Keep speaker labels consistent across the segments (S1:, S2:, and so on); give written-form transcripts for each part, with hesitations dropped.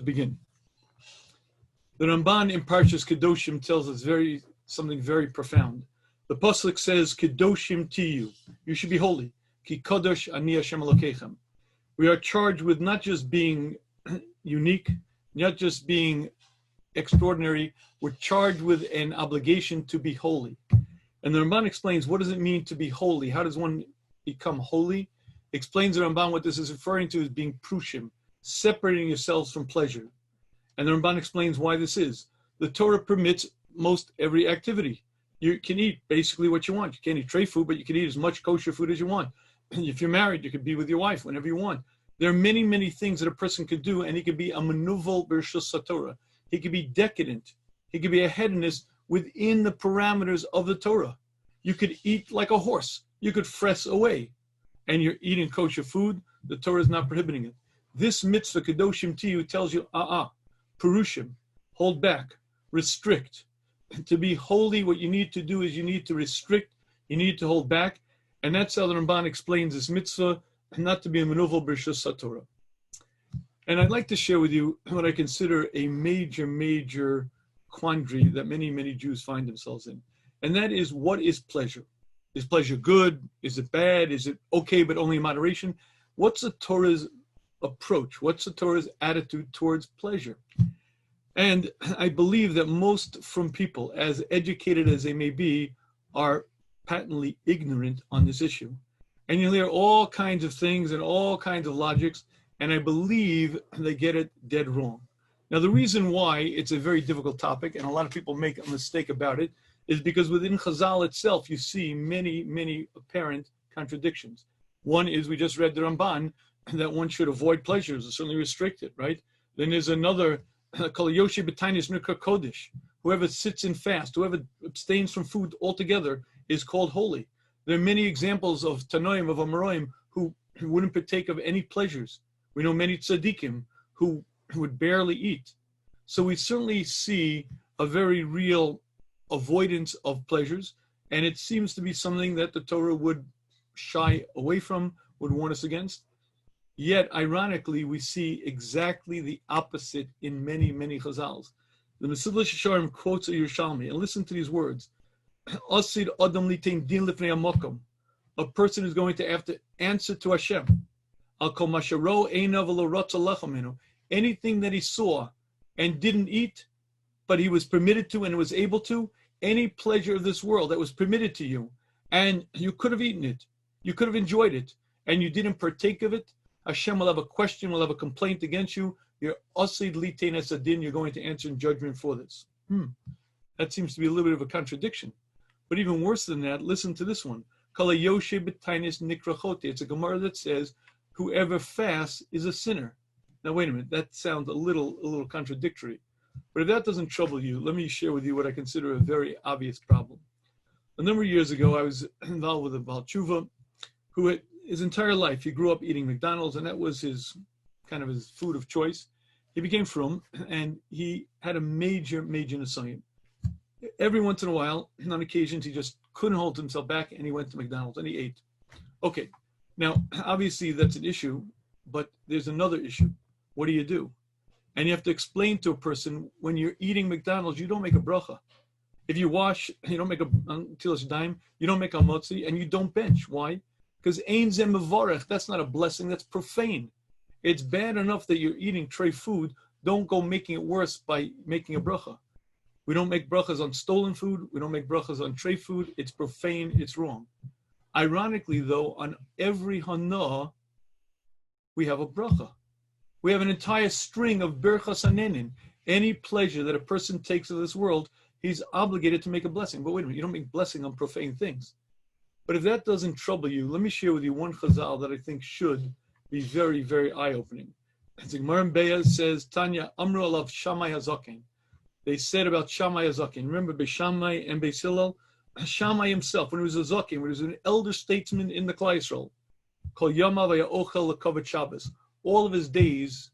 S1: Begin. The Ramban in Parshas Kedoshim tells us something very profound. The pasuk says, "Kedoshim tiyu," you should be holy. Ki kadosh ani Hashem Elokeichem. We are charged with not just being unique, not just being extraordinary. We're charged with an obligation to be holy. And the Ramban explains, what does it mean to be holy? How does one become holy? Explains the Ramban what this is referring to as being prushim, separating yourselves from pleasure. And the Ramban explains why this is. The Torah permits most every activity. You can eat basically what you want. You can't eat tray food, but you can eat as much kosher food as you want. If you're married, you could be with your wife whenever you want. There are many, many things that a person could do, and he could be a manuval b'rshus haTorah. He could be decadent. He could be a hedonist within the parameters of the Torah. You could eat like a horse. You could fress away. And you're eating kosher food. The Torah is not prohibiting it. This mitzvah, Kedoshim Tiyu, tells you, Purushim, hold back, restrict. To be holy, what you need to do is you need to restrict, you need to hold back. And that's how the Ramban explains this mitzvah, not to be a manuval b'rshus haTorah. And I'd like to share with you what I consider a major, major quandary that many, many Jews find themselves in. And that is, what is pleasure? Is pleasure good? Is it bad? Is it okay, but only in moderation? What's the Torah's approach? What's the Torah's attitude towards pleasure? And I believe that most from people, as educated as they may be, are patently ignorant on this issue. And you'll hear all kinds of things and all kinds of logics, and I believe they get it dead wrong. Now, the reason why it's a very difficult topic, and a lot of people make a mistake about it, is because within Chazal itself, you see many, many apparent contradictions. One is, we just read the Ramban, that one should avoid pleasures, or certainly restrict it, right? Then there's another, called Yoshi B'tainis Nikra Kodesh. Whoever sits in fast, whoever abstains from food altogether is called holy. There are many examples of Tanoim, of Amoraim, who wouldn't partake of any pleasures. We know many tzaddikim who would barely eat. So we certainly see a very real avoidance of pleasures, and it seems to be something that the Torah would shy away from, would warn us against. Yet, ironically, we see exactly the opposite in many, many Chazals. The Mesilas Yesharim quotes a Yerushalmi, and listen to these words. Asid Adam litain din lifnei hamokom. A person is going to have to answer to Hashem. Al kol masharo einav lo ratza lechamenu. Anything that he saw and didn't eat, but he was permitted to and was able to, any pleasure of this world that was permitted to you, and you could have eaten it, you could have enjoyed it, and you didn't partake of it, Hashem will have a question, will have a complaint against you. You're asid litain esadin, you're going to answer in judgment for this. That seems to be a little bit of a contradiction. But even worse than that, listen to this one. Kala yoshe b'tainis nikrachote. It's a Gemara that says, whoever fasts is a sinner. Now, wait a minute, that sounds a little contradictory. But if that doesn't trouble you, let me share with you what I consider a very obvious problem. A number of years ago, I was involved with a Baal Tshuva who his entire life, he grew up eating McDonald's, and that was his food of choice. He became frum, and he had a major, major nisayon. Every once in a while, on occasions, he just couldn't hold himself back, and he went to McDonald's, and he ate. Okay, now, obviously, that's an issue, but there's another issue. What do you do? And you have to explain to a person, when you're eating McDonald's, you don't make a bracha. If you wash, you don't make a tilas dime, you don't make a motzi, and you don't bench. Why? Because ein zeh mevarech, that's not a blessing, that's profane. It's bad enough that you're eating tray food. Don't go making it worse by making a bracha. We don't make brachas on stolen food. We don't make brachas on tray food. It's profane. It's wrong. Ironically, though, on every hana, we have a bracha. We have an entire string of berchas hanenin. Any pleasure that a person takes of this world, he's obligated to make a blessing. But wait a minute, you don't make blessing on profane things. But if that doesn't trouble you, let me share with you one chazal that I think should be very, very eye-opening. Gemara in Be'ez says, Tanya, Amru alav Shammai hazaken. They said about Shammai hazaken. Remember, Beishammai and Beis Hillel? Shammai himself, when he was a zaken, when he was an elder statesman in the Klal Yisrael, Kol yamav ha'ochel l'kavod Shabbos. All of his days,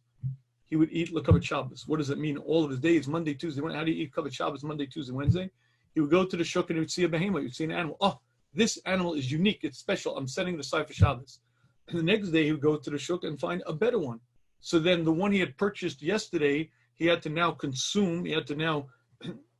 S1: he would eat l'kavod Shabbos. What does it mean? All of his days, Monday, Tuesday. How do you eat kavod Shabbos, Monday, Tuesday, Wednesday? He would go to the shuk and he would see a behemoth. He would see an animal. Oh, this animal is unique. It's special. I'm setting it aside for Shabbos. And the next day, he would go to the shuk and find a better one. So then the one he had purchased yesterday, he had to now consume, he had to now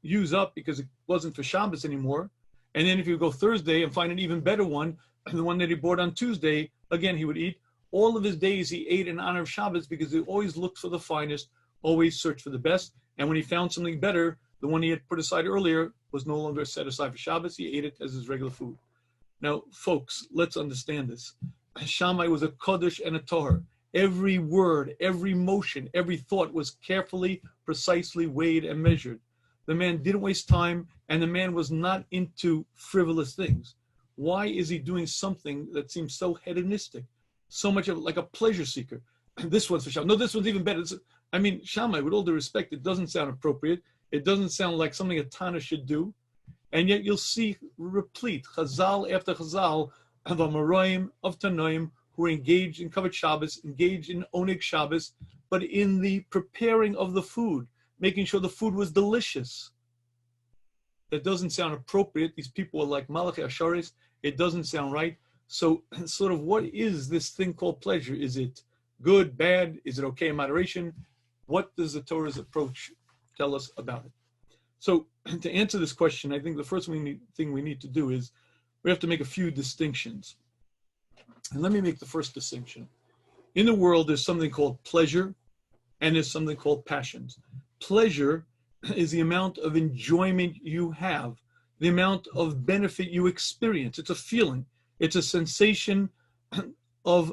S1: use up because it wasn't for Shabbos anymore. And then if you go Thursday and find an even better one, the one that he bought on Tuesday, again, he would eat. All of his days he ate in honor of Shabbos because he always looked for the finest, always searched for the best. And when he found something better, the one he had put aside earlier was no longer set aside for Shabbos. He ate it as his regular food. Now, folks, let's understand this. Shammai was a Kodesh and a Toher. Every word, every motion, every thought was carefully, precisely weighed and measured. The man didn't waste time, and the man was not into frivolous things. Why is he doing something that seems so hedonistic? So much of it like a pleasure seeker. This one's for Shammai. No, this one's even better. Shammai, with all due respect, it doesn't sound appropriate. It doesn't sound like something a Tana should do. And yet you'll see replete, Chazal after Chazal, of Amoraim, of Tanoim, who are engaged in Kavod Shabbos, engaged in Oneg Shabbos, but in the preparing of the food, making sure the food was delicious. That doesn't sound appropriate. These people are like Malachi Asharis. It doesn't sound right. So sort of what is this thing called pleasure? Is it good, bad? Is it okay in moderation? What does the Torah's approach tell us about it? So to answer this question, I think the first thing we need to do is we have to make a few distinctions. And let me make the first distinction. In the world, there's something called pleasure and there's something called passions. Pleasure is the amount of enjoyment you have, the amount of benefit you experience. It's a feeling. It's a sensation of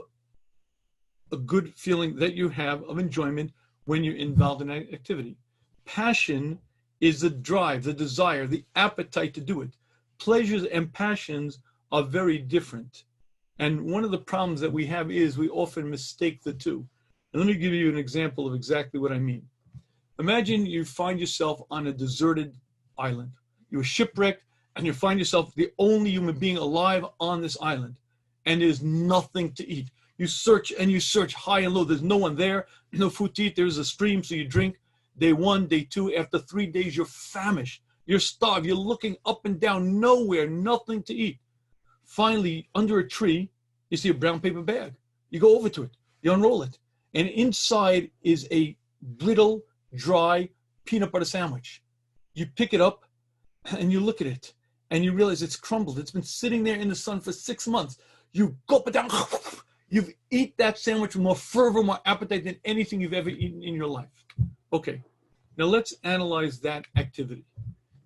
S1: a good feeling that you have of enjoyment when you're involved in an activity. Passion is the drive, the desire, the appetite to do it. Pleasures and passions are very different. And one of the problems that we have is we often mistake the two. And let me give you an example of exactly what I mean. Imagine you find yourself on a deserted island. You were shipwrecked and you find yourself the only human being alive on this island. And there's nothing to eat. You search and you search high and low. There's no one there, no food to eat. There's a stream, so you drink. Day 1, day 2, after 3 days, you're famished. You're starved. You're looking up and down, nowhere, nothing to eat. Finally, under a tree, you see a brown paper bag. You go over to it. You unroll it. And inside is a brittle, dry peanut butter sandwich. You pick it up and you look at it and you realize it's crumbled. It's been sitting there in the sun for 6 months. You gulp it down. You eat that sandwich with more fervor, more appetite than anything you've ever eaten in your life. Okay, now let's analyze that activity.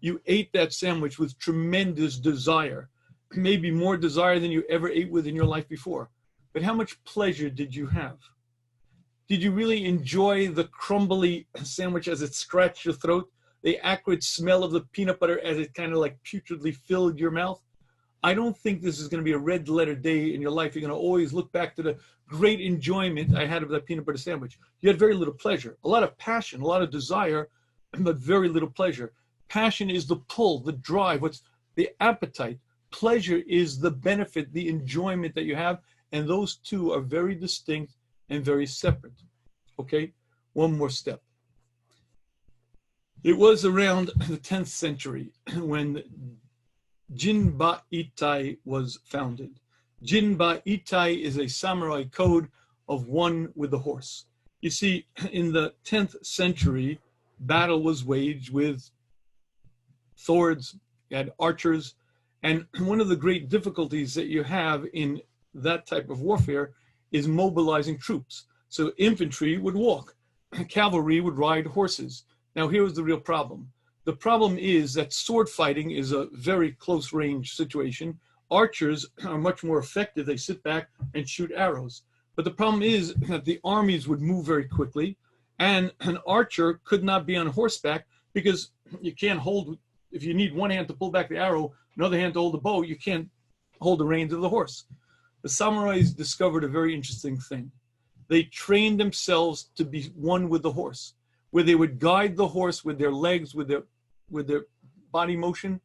S1: You ate that sandwich with tremendous desire, maybe more desire than you ever ate with in your life before. But how much pleasure did you have? Did you really enjoy the crumbly sandwich as it scratched your throat? The acrid smell of the peanut butter as it kind of like putridly filled your mouth? I don't think this is going to be a red letter day in your life. You're going to always look back to the great enjoyment I had of that peanut butter sandwich. You had very little pleasure, a lot of passion, a lot of desire, but very little pleasure. Passion is the pull, the drive, what's the appetite. Pleasure is the benefit, the enjoyment that you have, and those two are very distinct and very separate. Okay, one more step. It was around the 10th century when Jin Ba Itai was founded. Jin Ba Itai is a samurai code of one with the horse. You see, in the 10th century, battle was waged with swords, you had archers, and one of the great difficulties that you have in that type of warfare is mobilizing troops. So infantry would walk, cavalry would ride horses. Now here was the real problem. The problem is that sword fighting is a very close range situation. Archers are much more effective. They sit back and shoot arrows. But the problem is that the armies would move very quickly, and an archer could not be on horseback because you can't hold, if you need one hand to pull back the arrow, another hand to hold the bow, you can't hold the reins of the horse. The samurais discovered a very interesting thing. They trained themselves to be one with the horse, where they would guide the horse with their legs, with their body motion,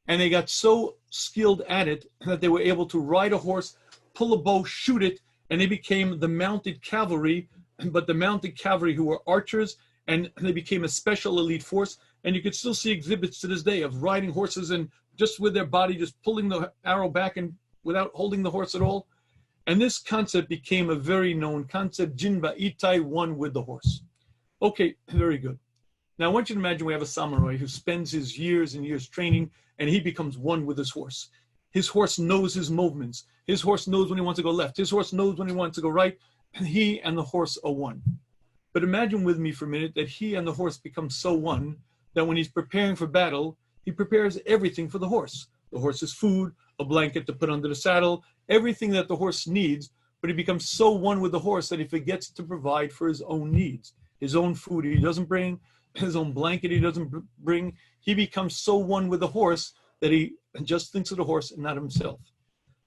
S1: and they got so skilled at it that they were able to ride a horse, pull a bow, shoot it, and they became the mounted cavalry, but the mounted cavalry who were archers, and they became a special elite force. And you could still see exhibits to this day of riding horses and just with their body, just pulling the arrow back and without holding the horse at all. And this concept became a very known concept, Jin Ba'itai, one with the horse. Okay, very good. Now I want you to imagine we have a samurai who spends his years and years training, and he becomes one with his horse. His horse knows his movements. His horse knows when he wants to go left. His horse knows when he wants to go right. And he and the horse are one. But imagine with me for a minute that he and the horse become so one that when he's preparing for battle, he prepares everything for the horse. The horse's food, a blanket to put under the saddle, everything that the horse needs, but he becomes so one with the horse that he forgets to provide for his own needs. His own food he doesn't bring, his own blanket he doesn't bring. He becomes so one with the horse that he just thinks of the horse and not himself.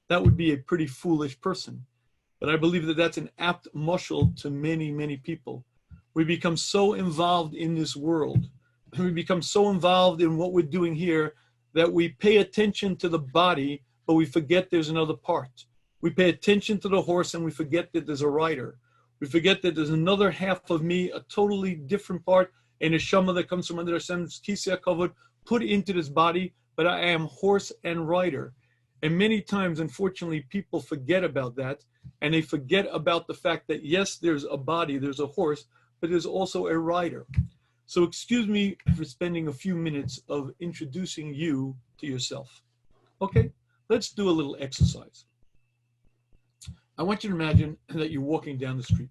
S1: That would be a pretty foolish person. But I believe that that's an apt mushal to many, many people. We become so involved in this world. We become so involved in what we're doing here that we pay attention to the body, but we forget there's another part. We pay attention to the horse and we forget that there's a rider. We forget that there's another half of me, a totally different part, a neshama that comes from under Hashem's kisei hakavod, put into this body, but I am horse and rider. And many times, unfortunately, people forget about that, and they forget about the fact that, yes, there's a body, there's a horse, but there's also a rider. So excuse me for spending a few minutes of introducing you to yourself. Okay, let's do a little exercise. I want you to imagine that you're walking down the street.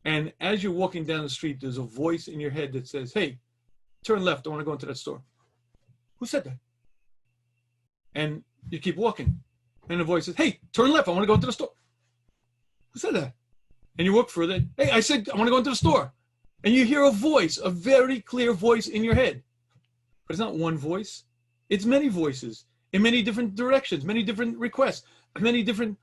S1: And as you're walking down the street, there's a voice in your head that says, hey, turn left, I want to go into that store. Who said that? And you keep walking. And the voice says, hey, turn left, I want to go into the store. Who said that? And you walk further. Hey, I said, I want to go into the store. And you hear a voice, a very clear voice in your head. But it's not one voice. It's many voices in many different directions, many different requests, many different.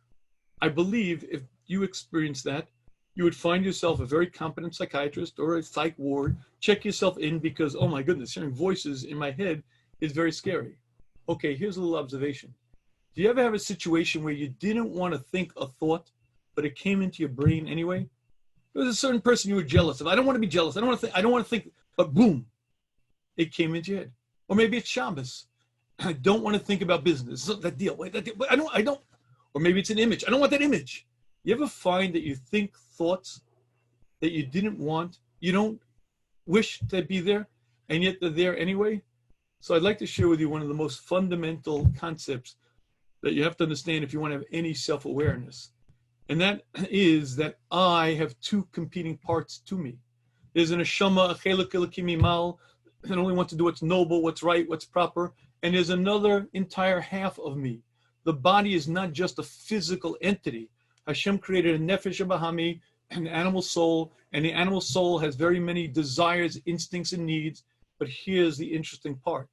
S1: I believe if you experience that, you would find yourself a very competent psychiatrist or a psych ward. Check yourself in because, oh my goodness, hearing voices in my head is very scary. Okay, here's a little observation. Do you ever have a situation where you didn't want to think a thought, but it came into your brain anyway? There was a certain person you were jealous of. I don't want to be jealous. I don't want to think, but boom, it came into your head. Or maybe it's Shabbos. I don't want to think about business. That deal. Wait, that deal. But I don't. Or maybe it's an image. I don't want that image. You ever find that you think thoughts that you didn't want, you don't wish to be there, and yet they're there anyway? So I'd like to share with you one of the most fundamental concepts that you have to understand if you want to have any self-awareness. And that is that I have two competing parts to me. There's an neshama, a chelek elokei mimal, that only wants to do what's noble, what's right, what's proper. And there's another entire half of me. The body is not just a physical entity. Hashem created a nefesh bahami, an animal soul, and the animal soul has very many desires, instincts, and needs. But here's the interesting part.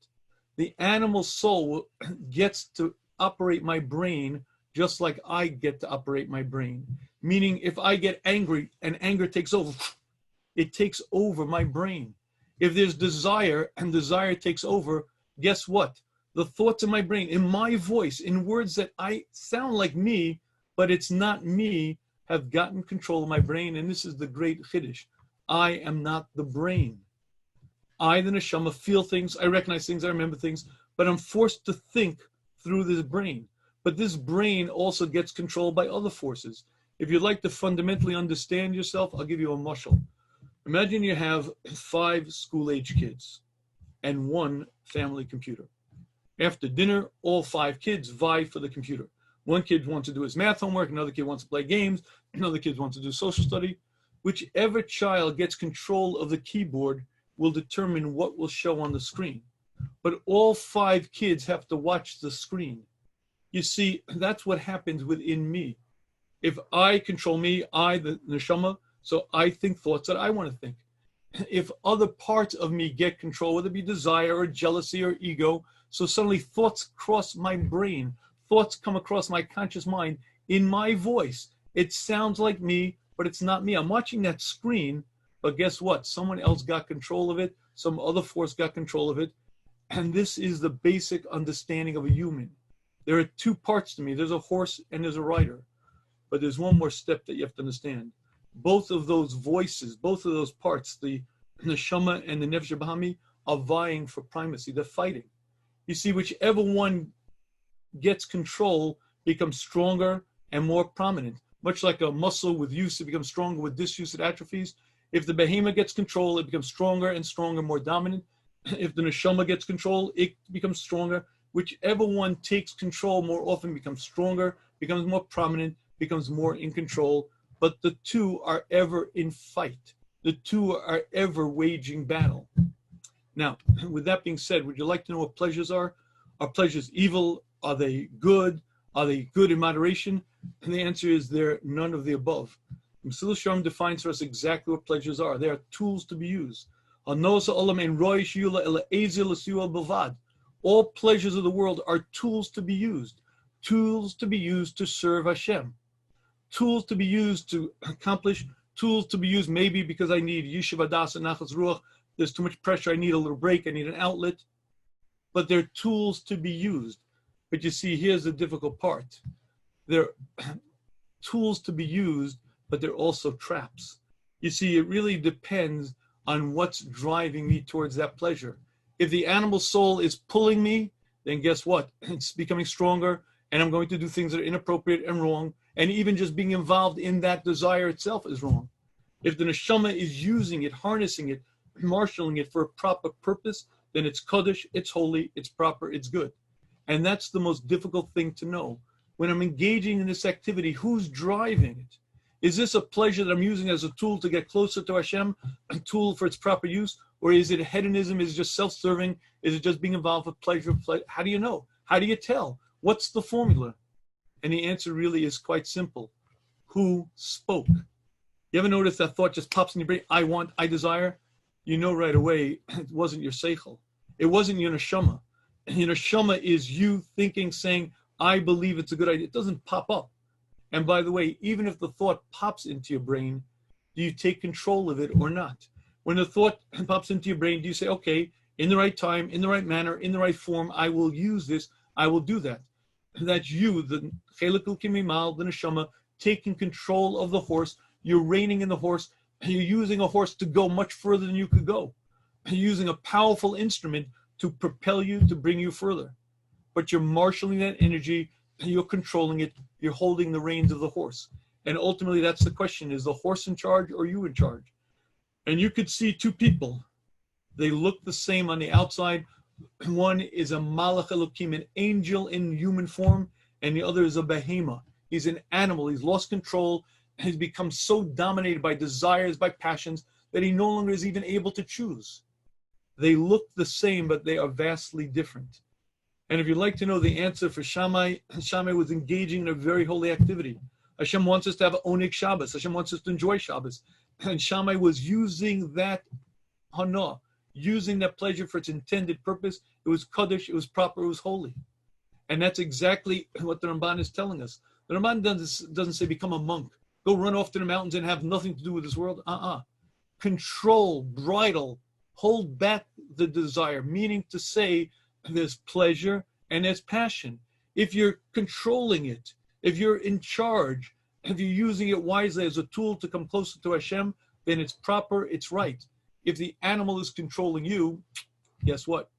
S1: The animal soul gets to operate my brain just like I get to operate my brain. Meaning if I get angry and anger takes over, it takes over my brain. If there's desire and desire takes over, guess what? The thoughts in my brain, in my voice, in words that I sound like me, but it's not me, have gotten control of my brain. And this is the great chiddush. I am not the brain. I, the neshama, feel things, I recognize things, I remember things, but I'm forced to think through this brain. But this brain also gets controlled by other forces. If you'd like to fundamentally understand yourself, I'll give you a mushal. Imagine you have 5 school-age kids and 1 family computer. After dinner, all 5 kids vie for the computer. One kid wants to do his math homework, another kid wants to play games, another kid wants to do social study. Whichever child gets control of the keyboard will determine what will show on the screen. But all 5 kids have to watch the screen. You see, that's what happens within me. If I control me, I, the neshama, so I think thoughts that I want to think. If other parts of me get control, whether it be desire or jealousy or ego, so suddenly thoughts cross my brain, thoughts come across my conscious mind in my voice. It sounds like me, but it's not me. I'm watching that screen, but guess what? Someone else got control of it. Some other force got control of it. And this is the basic understanding of a human. There are 2 parts to me. There's a horse and there's a rider. But there's one more step that you have to understand. Both of those voices, both of those parts, the neshama and the nefesh bahami, are vying for primacy. They're fighting. You see, whichever one gets control becomes stronger and more prominent. Much like a muscle with use, it becomes stronger. With disuse, it atrophies. If the behemoth gets control, it becomes stronger and stronger, more dominant. If the neshama gets control, it becomes stronger. Whichever one takes control more often becomes stronger, becomes more prominent, becomes more in control. But the two are ever in fight. The two are ever waging battle. Now, with that being said, would you like to know what pleasures are? Are pleasures evil? Are they good? Are they good in moderation? And the answer is they're none of the above. Mesilas Yesharim defines for us exactly what pleasures are. They are tools to be used. All pleasures of the world are tools to be used to serve Hashem, tools to be used to accomplish, tools to be used maybe because I need Yishuv Adas and Nachas Ruach, there's too much pressure, I need a little break, I need an outlet, but they're tools to be used. But you see, here's the difficult part. They're tools to be used, but they're also traps. You see, it really depends on what's driving me towards that pleasure. If the animal soul is pulling me, then guess what? It's becoming stronger, and I'm going to do things that are inappropriate and wrong, and even just being involved in that desire itself is wrong. If the neshama is using it, harnessing it, marshaling it for a proper purpose, then it's kodesh, it's holy, it's proper, it's good. And that's the most difficult thing to know. When I'm engaging in this activity, who's driving it? Is this a pleasure that I'm using as a tool to get closer to Hashem, a tool for its proper use? Or is it hedonism? Is it just self-serving? Is it just being involved with pleasure? How do you know? How do you tell? What's the formula? And the answer really is quite simple. Who spoke? You ever notice that thought just pops in your brain? I want, I desire. You know right away it wasn't your seichel. It wasn't your neshama. Your neshama is you thinking, saying, I believe it's a good idea. It doesn't pop up. And by the way, even if the thought pops into your brain, do you take control of it or not? When the thought pops into your brain, do you say, okay, in the right time, in the right manner, in the right form, I will use this, I will do that. And that's you, the chelikul kimimal, the neshama, taking control of the horse. You're reining in the horse. You're using a horse to go much further than you could go. You're using a powerful instrument to propel you, to bring you further. But you're marshaling that energy, you're controlling it, you're holding the reins of the horse. And ultimately, that's the question, is the horse in charge or you in charge? And you could see two people. They look the same on the outside. One is a malach elokim, an angel in human form, and the other is a behemoth. He's an animal. He's lost control. He's become so dominated by desires, by passions, that he no longer is even able to choose. They look the same, but they are vastly different. And if you'd like to know the answer for Shammai, Shammai was engaging in a very holy activity. Hashem wants us to have Oneg Shabbos. Hashem wants us to enjoy Shabbos. And Shammai was using that hana, using that pleasure for its intended purpose. It was kaddish, it was proper, it was holy. And that's exactly what the Ramban is telling us. The Ramban doesn't say become a monk, go run off to the mountains and have nothing to do with this world. Control, bridle, hold back the desire, meaning to say there's pleasure and there's passion. If you're controlling it, if you're in charge, if you're using it wisely as a tool to come closer to Hashem, then it's proper, it's right. If the animal is controlling you, guess what?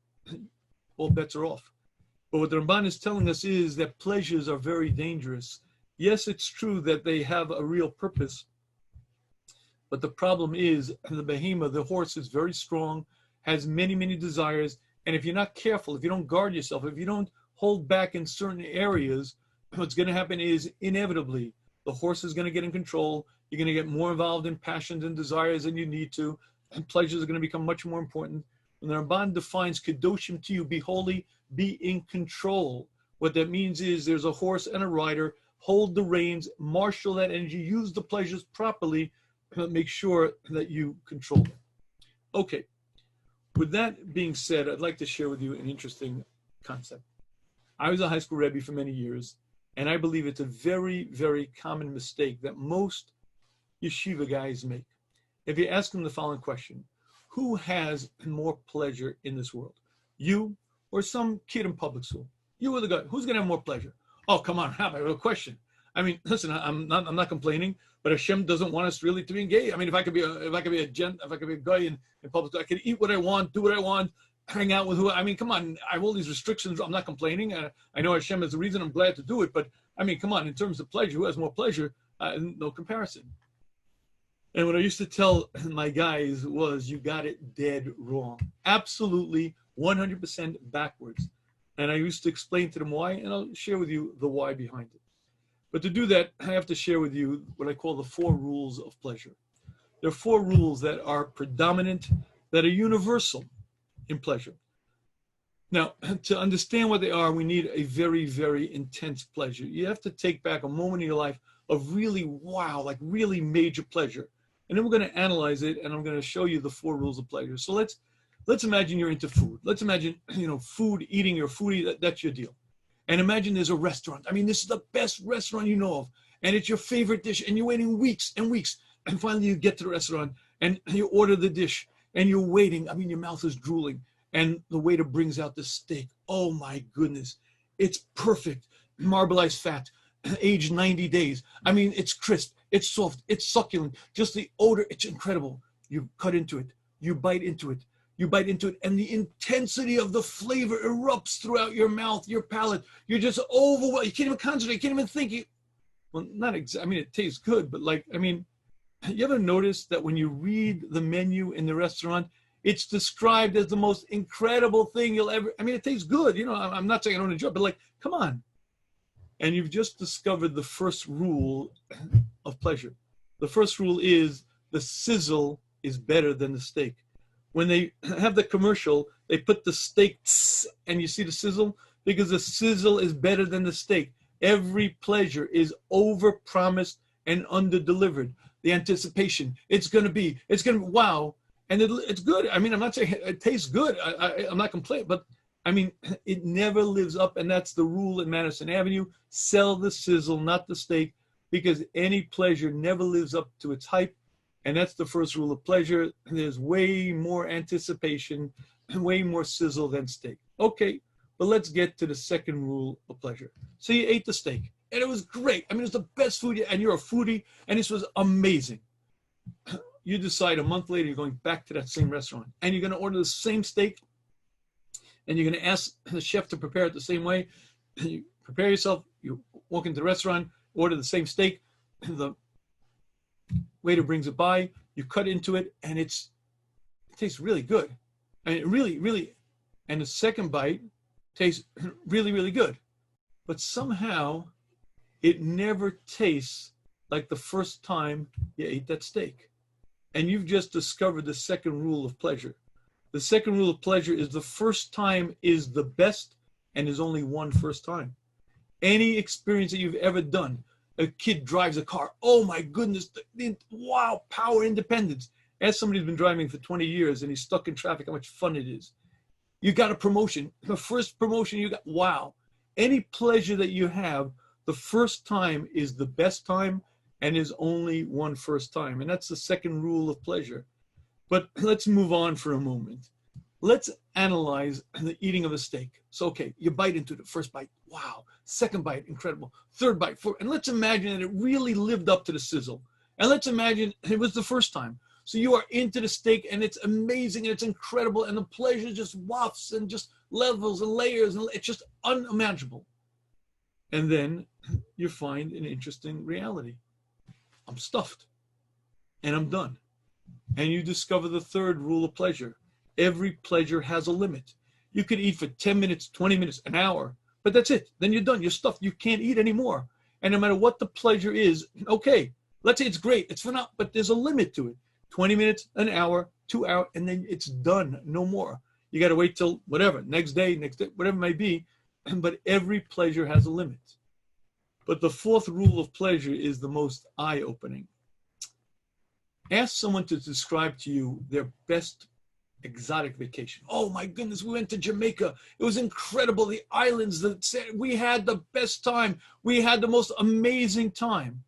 S1: All bets are off. But what the Ramban is telling us is that pleasures are very dangerous. Yes, it's true that they have a real purpose, but the problem is the behemoth, the horse, is very strong, has many, many desires, and if you're not careful, if you don't guard yourself, if you don't hold back in certain areas, what's going to happen is inevitably the horse is going to get in control. You're going to get more involved in passions and desires than you need to, and pleasures are going to become much more important. When the Ramban defines kedoshim to you, be holy, be in control. What that means is there's a horse and a rider. Hold the reins, marshal that energy, use the pleasures properly, but make sure that you control them. Okay. With that being said, I'd like to share with you an interesting concept. I was a high school Rabbi for many years, and I believe it's a very, very common mistake that most yeshiva guys make. If you ask them the following question, who has more pleasure in this world? You or some kid in public school? You or the guy? Who's going to have more pleasure? Oh, come on, Rabbi, real question. I mean, listen, I'm not complaining, but Hashem doesn't want us really to be engaged. I mean, if I could be a guy in public, I could eat what I want, do what I want, hang out with who. I mean, come on, I have all these restrictions. I'm not complaining. I know Hashem is the reason. I'm glad to do it, but I mean, come on, in terms of pleasure, who has more pleasure? No comparison. And what I used to tell my guys was, you got it dead wrong. Absolutely 100% backwards. And I used to explain to them why, and I'll share with you the why behind it. But to do that, I have to share with you what I call the 4 rules of pleasure. There are 4 rules that are predominant, that are universal in pleasure. Now, to understand what they are, we need a very, very intense pleasure. You have to take back a moment in your life of really, wow, like really major pleasure. And then we're going to analyze it, and I'm going to show you the 4 rules of pleasure. So let's imagine you're into food. Let's imagine, food, eating your foodie, that's your deal. And imagine there's a restaurant. I mean, this is the best restaurant you know of, and it's your favorite dish, and you're waiting weeks and weeks. And finally you get to the restaurant and you order the dish, and you're waiting. I mean, your mouth is drooling, and the waiter brings out the steak. Oh my goodness. It's perfect. Marbleized fat, aged 90 days. I mean, it's crisp, it's soft, it's succulent. Just the odor, it's incredible. You cut into it, you bite into it, and the intensity of the flavor erupts throughout your mouth, your palate. You're just overwhelmed. You can't even concentrate, you can't even think. Well, not exactly. I mean, it tastes good, but you ever notice that when you read the menu in the restaurant, it's described as the most incredible thing you'll ever, it tastes good. I'm not saying I don't enjoy it, but come on. And you've just discovered the first rule of pleasure. The first rule is the sizzle is better than the steak. When they have the commercial, they put the steak, and you see the sizzle, because the sizzle is better than the steak. Every pleasure is over-promised and under-delivered. The anticipation, it's going to be, wow. And it's good. I'm not saying it tastes good. I'm not complaining, but it never lives up. And that's the rule at Madison Avenue. Sell the sizzle, not the steak, because any pleasure never lives up to its hype. And that's the first rule of pleasure. There's way more anticipation, way more sizzle than steak. Okay, but let's get to the second rule of pleasure. So you ate the steak, and it was great. It was the best food, and you're a foodie, and this was amazing. You decide a month later you're going back to that same restaurant, and you're going to order the same steak, and you're going to ask the chef to prepare it the same way. You prepare yourself, you walk into the restaurant, order the same steak, the waiter brings it by, you cut into it, and it tastes really good. Really, really, and the second bite tastes really, really good. But somehow it never tastes like the first time you ate that steak. And you've just discovered the second rule of pleasure. The second rule of pleasure is the first time is the best, and there's only one first time. Any experience that you've ever done, a kid drives a car. Oh my goodness, wow, power, independence. As somebody who's been driving for 20 years and he's stuck in traffic, how much fun it is. You got a promotion, the first promotion you got, wow. Any pleasure that you have, the first time is the best time, and there's only one first time. And that's the second rule of pleasure. But let's move on for a moment. Let's analyze the eating of a steak. So, okay, you bite into the first bite. Wow. Second bite, incredible. Third bite, fourth. And let's imagine that it really lived up to the sizzle. And let's imagine it was the first time. So you are into the steak, and it's amazing, and it's incredible, and the pleasure just wafts and just levels and layers, and it's just unimaginable. And then you find an interesting reality. I'm stuffed, and I'm done. And you discover the third rule of pleasure. Every pleasure has a limit. You could eat for 10 minutes, 20 minutes, an hour, but that's it. Then you're done. You're stuffed. You can't eat anymore. And no matter what the pleasure is, okay, let's say it's great. It's phenomenal, but there's a limit to it. 20 minutes, an hour, 2 hours, and then it's done. No more. You got to wait till whatever, next day, whatever it may be. But every pleasure has a limit. But the fourth rule of pleasure is the most eye-opening. Ask someone to describe to you their best exotic vacation. Oh my goodness, we went to Jamaica. It was incredible. The islands, we had the best time. We had the most amazing time.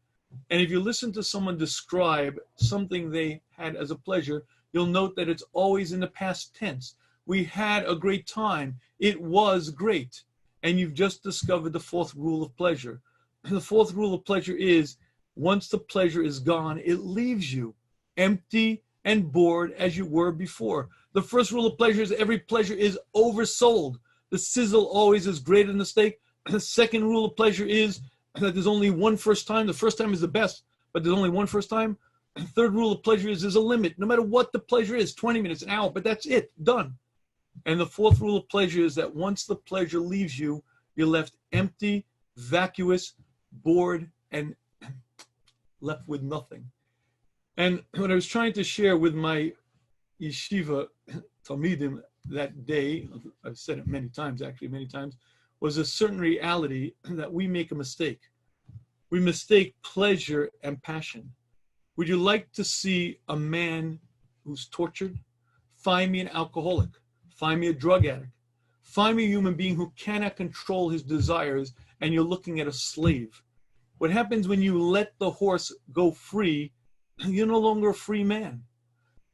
S1: And if you listen to someone describe something they had as a pleasure, you'll note that it's always in the past tense. We had a great time. It was great. And you've just discovered the fourth rule of pleasure. The fourth rule of pleasure is, once the pleasure is gone, it leaves you empty and bored as you were before. The first rule of pleasure is every pleasure is oversold. The sizzle always is greater than the steak. The second rule of pleasure is that there's only one first time. The first time is the best, but there's only one first time. And third rule of pleasure is there's a limit. No matter what the pleasure is, 20 minutes, an hour, but that's it, done. And the fourth rule of pleasure is that once the pleasure leaves you, you're left empty, vacuous, bored, and left with nothing. And what I was trying to share with my yeshiva talmidim that day, I've said it many times, was a certain reality that we make a mistake. We mistake pleasure and passion. Would you like to see a man who's tortured? Find me an alcoholic. Find me a drug addict. Find me a human being who cannot control his desires, and you're looking at a slave. What happens when you let the horse go free, you're no longer a free man.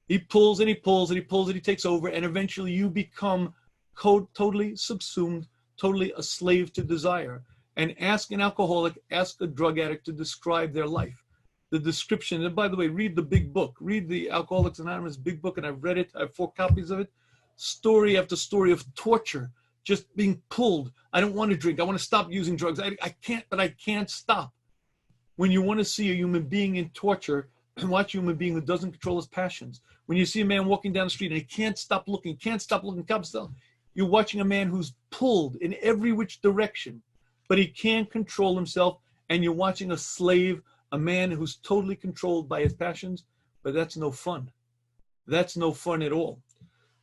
S1: He pulls and he pulls and he pulls and he takes over, and eventually you become totally subsumed, totally a slave to desire. And ask an alcoholic, ask a drug addict to describe their life. The description, and by the way, read the big book. Read the Alcoholics Anonymous big book, and I've read it. I have 4 copies of it. Story after story of torture, just being pulled. I don't want to drink. I want to stop using drugs. I can't, but I can't stop. When you want to see a human being in torture, watch a human being who doesn't control his passions. When you see a man walking down the street and he can't stop looking, you're watching a man who's pulled in every which direction, but he can't control himself, and you're watching a slave, a man who's totally controlled by his passions, but that's no fun. That's no fun at all.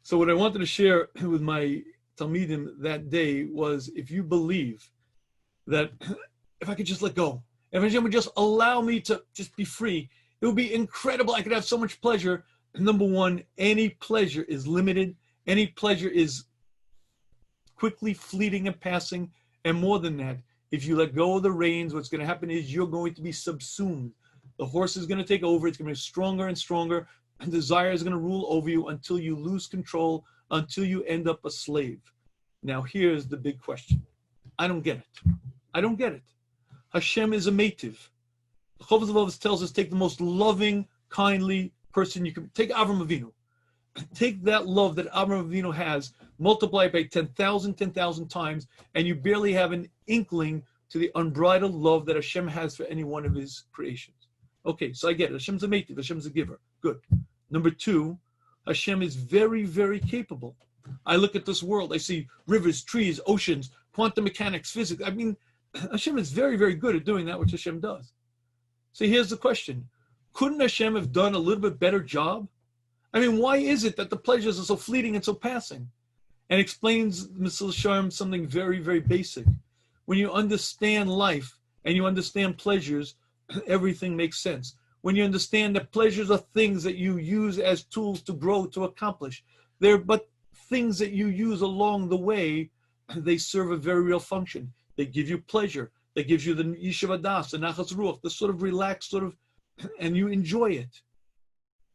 S1: So what I wanted to share with my talmidim that day was, if you believe that if I could just let go, if Hashem would just allow me to just be free, it would be incredible. I could have so much pleasure. Number one, any pleasure is limited. Any pleasure is quickly fleeting and passing. And more than that, if you let go of the reins, what's going to happen is you're going to be subsumed. The horse is going to take over. It's going to be stronger and stronger. And desire is going to rule over you until you lose control, until you end up a slave. Now, here's the big question. I don't get it. I don't get it. Hashem is a meitiv. The Chovos HaLevavos tells us, take the most loving, kindly person you can. Take Avram Avinu. Take that love that Avram Avinu has, multiply it by 10,000 times, and you barely have an inkling to the unbridled love that Hashem has for any one of his creations. Okay, so I get it. Hashem's a meitiv. Hashem's a giver. Good. Number 2, Hashem is very, very capable. I look at this world. I see rivers, trees, oceans, quantum mechanics, physics. I mean, Hashem is very, very good at doing that which Hashem does. So here's the question. Couldn't Hashem have done a little bit better job? I mean, why is it that the pleasures are so fleeting and so passing? And explains Mr. Sharm something very, very basic. When you understand life and you understand pleasures, everything makes sense. When you understand that pleasures are things that you use as tools to grow, to accomplish, they're but things that you use along the way, they serve a very real function. They give you pleasure. They give you the Yishuv Hadas, the Nachas Ruach, the sort of relaxed sort of, and you enjoy it.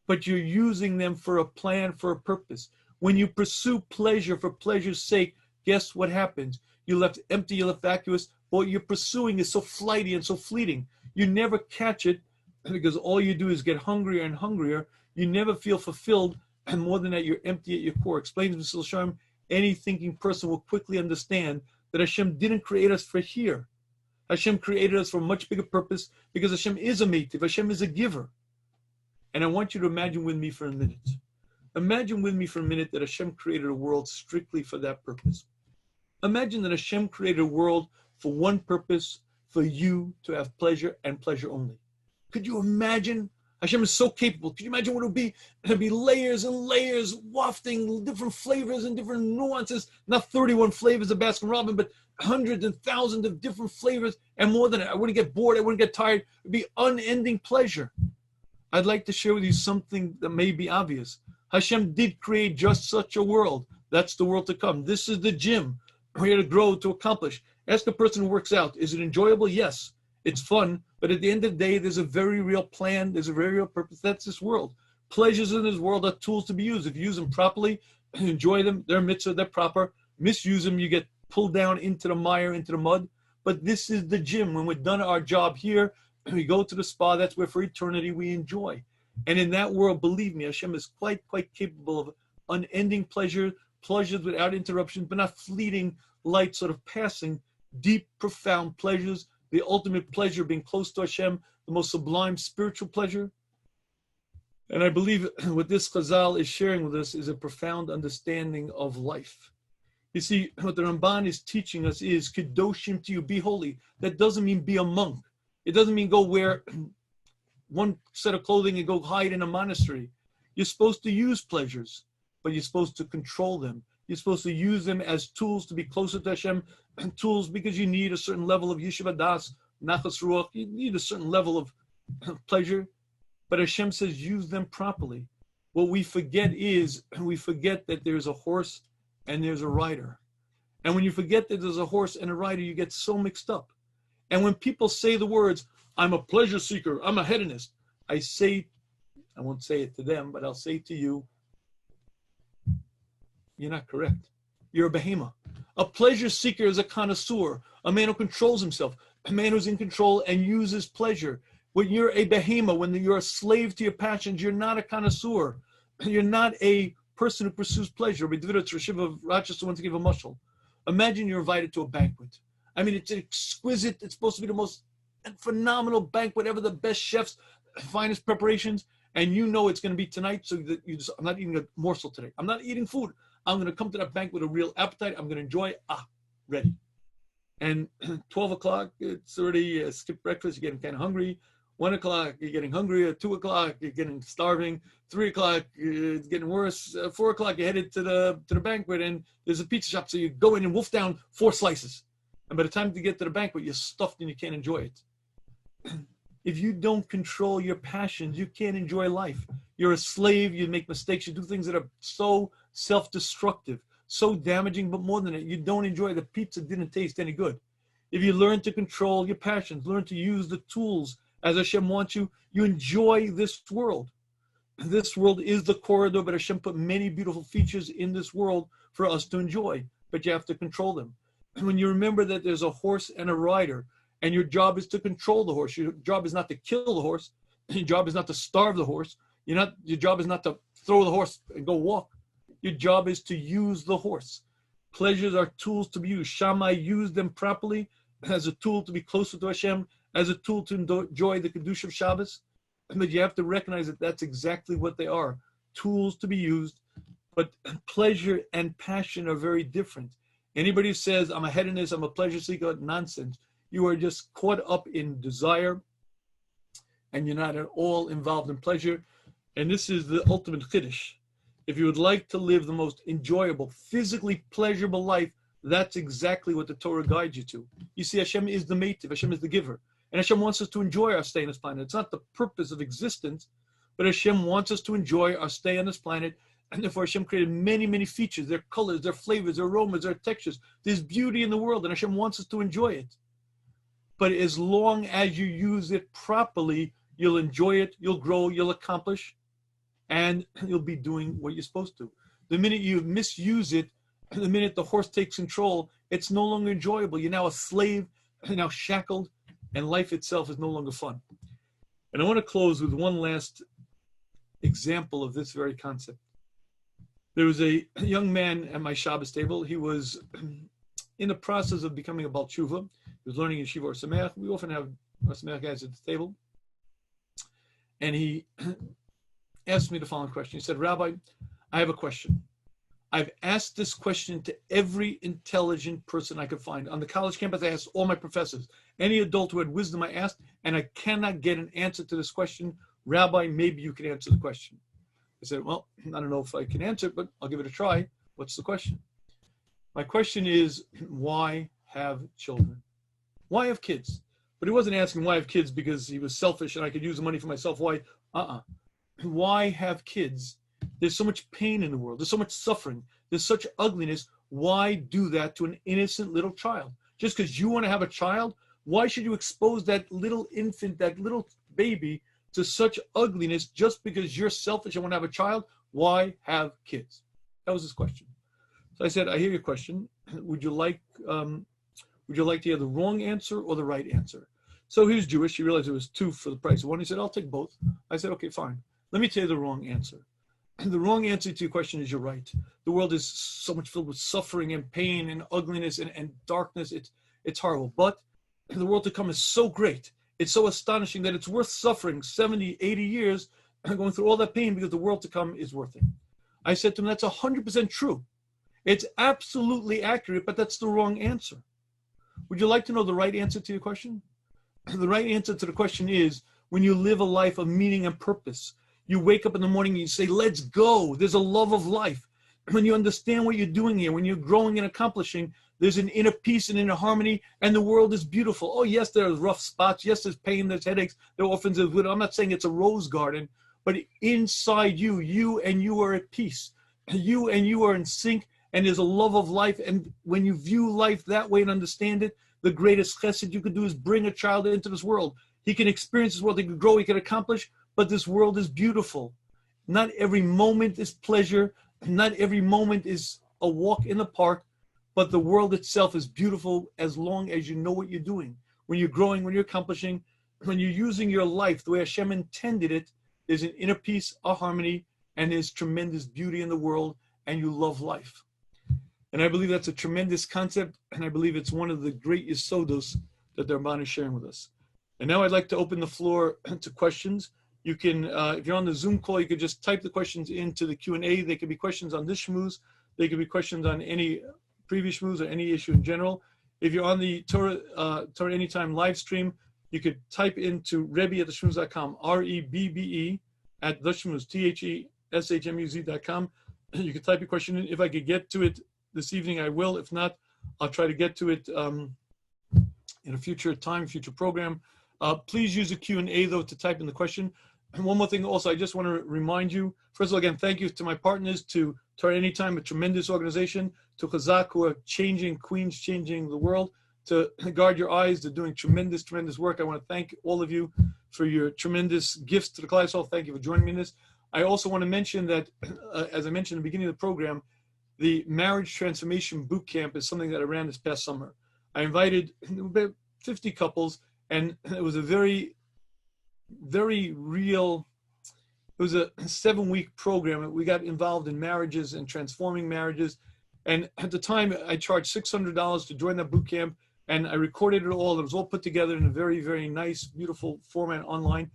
S1: But you're using them for a plan, for a purpose. When you pursue pleasure for pleasure's sake, guess what happens? You're left empty, you're left vacuous. What you're pursuing is so flighty and so fleeting. You never catch it because all you do is get hungrier and hungrier. You never feel fulfilled, and more than that, you're empty at your core. Explains Mr. Sharm, any thinking person will quickly understand that Hashem didn't create us for here. Hashem created us for a much bigger purpose because Hashem is a meitiv. Hashem is a giver. And I want you to imagine with me for a minute. Imagine with me for a minute that Hashem created a world strictly for that purpose. Imagine that Hashem created a world for one purpose, for you to have pleasure and pleasure only. Could you imagine? Hashem is so capable. Could you imagine what it would be? There'd be layers and layers, wafting different flavors and different nuances. Not 31 flavors of Baskin-Robbins, but hundreds and thousands of different flavors, and more than that. I wouldn't get bored. I wouldn't get tired. It'd be unending pleasure. I'd like to share with you something that may be obvious. Hashem did create just such a world. That's the world to come. This is the gym. We're here to grow, to accomplish. Ask a person who works out. Is it enjoyable? Yes. It's fun. But at the end of the day, there's a very real plan. There's a very real purpose. That's this world. Pleasures in this world are tools to be used. If you use them properly, enjoy them, they're mitzvah, they're proper. Misuse them, you get pulled down into the mire, into the mud. But this is the gym. When we're done our job here, we go to the spa. That's where for eternity we enjoy. And in that world, believe me, Hashem is quite capable of unending pleasure, pleasures without interruption, but not fleeting, light, sort of passing, deep, profound pleasures. the ultimate pleasure, being close to Hashem, the most sublime spiritual pleasure. And I believe what this Chazal is sharing with us is a profound understanding of life. You see, what the Ramban is teaching us is, Kedoshim to you, be holy. That doesn't mean be a monk. It doesn't mean go wear one set of clothing and go hide in a monastery. You're supposed to use pleasures, but you're supposed to control them. You're supposed to use them as tools to be closer to Hashem, and tools because you need a certain level of yeshiva das, nachas ruach. You need a certain level of pleasure, but Hashem says use them properly. What we forget is, we forget that there's a horse and there's a rider. And when you forget that there's a horse and a rider, you get so mixed up. And when people say the words, I'm a pleasure seeker, I'm a hedonist, I won't say it to them, but I'll say to you, you're not correct. You're a behemoth. A pleasure seeker is a connoisseur, a man who controls himself, a man who's in control and uses pleasure. When you're a behemoth, when you're a slave to your passions, you're not a connoisseur. You're not a person who pursues pleasure. We did it to Shiva of Rochester once to give a mushal. Imagine you're invited to a banquet. I mean, it's exquisite. It's supposed to be the most phenomenal banquet ever, the best chefs, finest preparations, and you know it's going to be tonight, so that I'm not eating a morsel today. I'm not eating food. I'm going to come to that banquet with a real appetite. I'm going to enjoy. Ready. And 12 o'clock, it's already skipped breakfast. You're getting kind of hungry. 1 o'clock, you're getting hungry. At 2 o'clock, you're getting starving. 3 o'clock, it's getting worse. 4 o'clock, you're headed to the banquet, and there's a pizza shop, so you go in and wolf down 4 slices. And by the time you get to the banquet, you're stuffed and you can't enjoy it. If you don't control your passions, you can't enjoy life. You're a slave, you make mistakes, you do things that are so self-destructive, so damaging, but more than that, you don't enjoy. The pizza didn't taste any good. If you learn to control your passions, learn to use the tools as Hashem wants you, you enjoy this world. This world is the corridor, but Hashem put many beautiful features in this world for us to enjoy, but you have to control them. And when you remember that there's a horse and a rider, and your job is to control the horse. Your job is not to kill the horse. Your job is not to starve the horse. Your job is not to throw the horse and go walk. Your job is to use the horse. Pleasures are tools to be used. Shammai used them properly as a tool to be closer to Hashem, as a tool to enjoy the Kedusha of Shabbos. But you have to recognize that that's exactly what they are, tools to be used. But pleasure and passion are very different. Anybody who says, I'm a hedonist, I'm a pleasure seeker, nonsense. You are just caught up in desire, and you're not at all involved in pleasure. And this is the ultimate chiddush. If you would like to live the most enjoyable, physically pleasurable life, that's exactly what the Torah guides you to. You see, Hashem is the meitiv, Hashem is the giver. And Hashem wants us to enjoy our stay on this planet. It's not the purpose of existence, but Hashem wants us to enjoy our stay on this planet. And therefore Hashem created many, many features, their colors, their flavors, their aromas, their textures. There's beauty in the world, and Hashem wants us to enjoy it. But as long as you use it properly, you'll enjoy it, you'll grow, you'll accomplish, and you'll be doing what you're supposed to. The minute you misuse it, the minute the horse takes control, it's no longer enjoyable. You're now a slave, you're now shackled, and life itself is no longer fun. And I want to close with one last example of this very concept. There was a young man at my Shabbos table. He was in the process of becoming a Baal Tshuva. He was learning Yeshiva or Sameach. We often have our Sameach guys at the table. And he asked me the following question. He said, Rabbi, I have a question. I've asked this question to every intelligent person I could find. On the college campus, I asked all my professors. Any adult who had wisdom, I asked, and I cannot get an answer to this question. Rabbi, maybe you can answer the question. I said, well, I don't know if I can answer it, but I'll give it a try. What's the question? My question is, why have children? Why have kids? But he wasn't asking why have kids because he was selfish and I could use the money for myself. Why? Why have kids? There's so much pain in the world. There's so much suffering. There's such ugliness. Why do that to an innocent little child? Just because you want to have a child, why should you expose that little infant, that little baby to such ugliness just because you're selfish and want to have a child? Why have kids? That was his question. So I said, I hear your question. Would you like to hear the wrong answer or the right answer? So he was Jewish. He realized it was two for the price of one. He said, I'll take both. I said, okay, fine. Let me tell you the wrong answer. The wrong answer to your question is you're right. The world is so much filled with suffering and pain and ugliness and darkness. It's horrible. But the world to come is so great. It's so astonishing that it's worth suffering 70, 80 years and going through all that pain because the world to come is worth it. I said to him, that's 100% true. It's absolutely accurate, but that's the wrong answer. Would you like to know the right answer to your question? The right answer to the question is when you live a life of meaning and purpose. You wake up in the morning and you say, let's go. There's a love of life. When you understand what you're doing here, when you're growing and accomplishing, there's an inner peace and inner harmony, and the world is beautiful. Oh, yes, there are rough spots. Yes, there's pain, there's headaches, there are orphans, there's widows. I'm not saying it's a rose garden, but inside you, you are at peace. You are in sync, and there's a love of life. And when you view life that way and understand it, the greatest chesed you could do is bring a child into this world. He can experience this world, he can grow, he can accomplish, but this world is beautiful. Not every moment is pleasure. Not every moment is a walk in the park, but the world itself is beautiful as long as you know what you're doing. When you're growing, when you're accomplishing, when you're using your life the way Hashem intended it, there's an inner peace, a harmony, and there's tremendous beauty in the world, and you love life. And I believe that's a tremendous concept, and I believe it's one of the great yisodos that the Rabbi is sharing with us. And now I'd like to open the floor to questions. You can, if you're on the Zoom call, you could just type the questions into the Q&A. They could be questions on this Shmuz. They could be questions on any previous Shmuz or any issue in general. If you're on the Torah Anytime live stream, you could type into Rabbi at theshmuz.com, REBBE at theshmuz, THESHMUZ.com. You could type your question in. If I could get to it this evening, I will. If not, I'll try to get to it in a future time, future program. Please use the Q&A, though, to type in the question. And one more thing also, I just want to remind you, first of all, again, thank you to my partners, to Torah Anytime, a tremendous organization, to Chazak, who are changing, Queens changing the world, to Guard Your Eyes, they're doing tremendous, tremendous work. I want to thank all of you for your tremendous gifts to the Klal Yisrael. Thank you for joining me in this. I also want to mention that, as I mentioned at the beginning of the program, the Marriage Transformation Boot Camp is something that I ran this past summer. I invited about 50 couples, and it was a very, very real, it was a 7-week program. We got involved in marriages and transforming marriages. And at the time, I charged $600 to join that boot camp, and I recorded it all. It was all put together in a very, very nice, beautiful format online.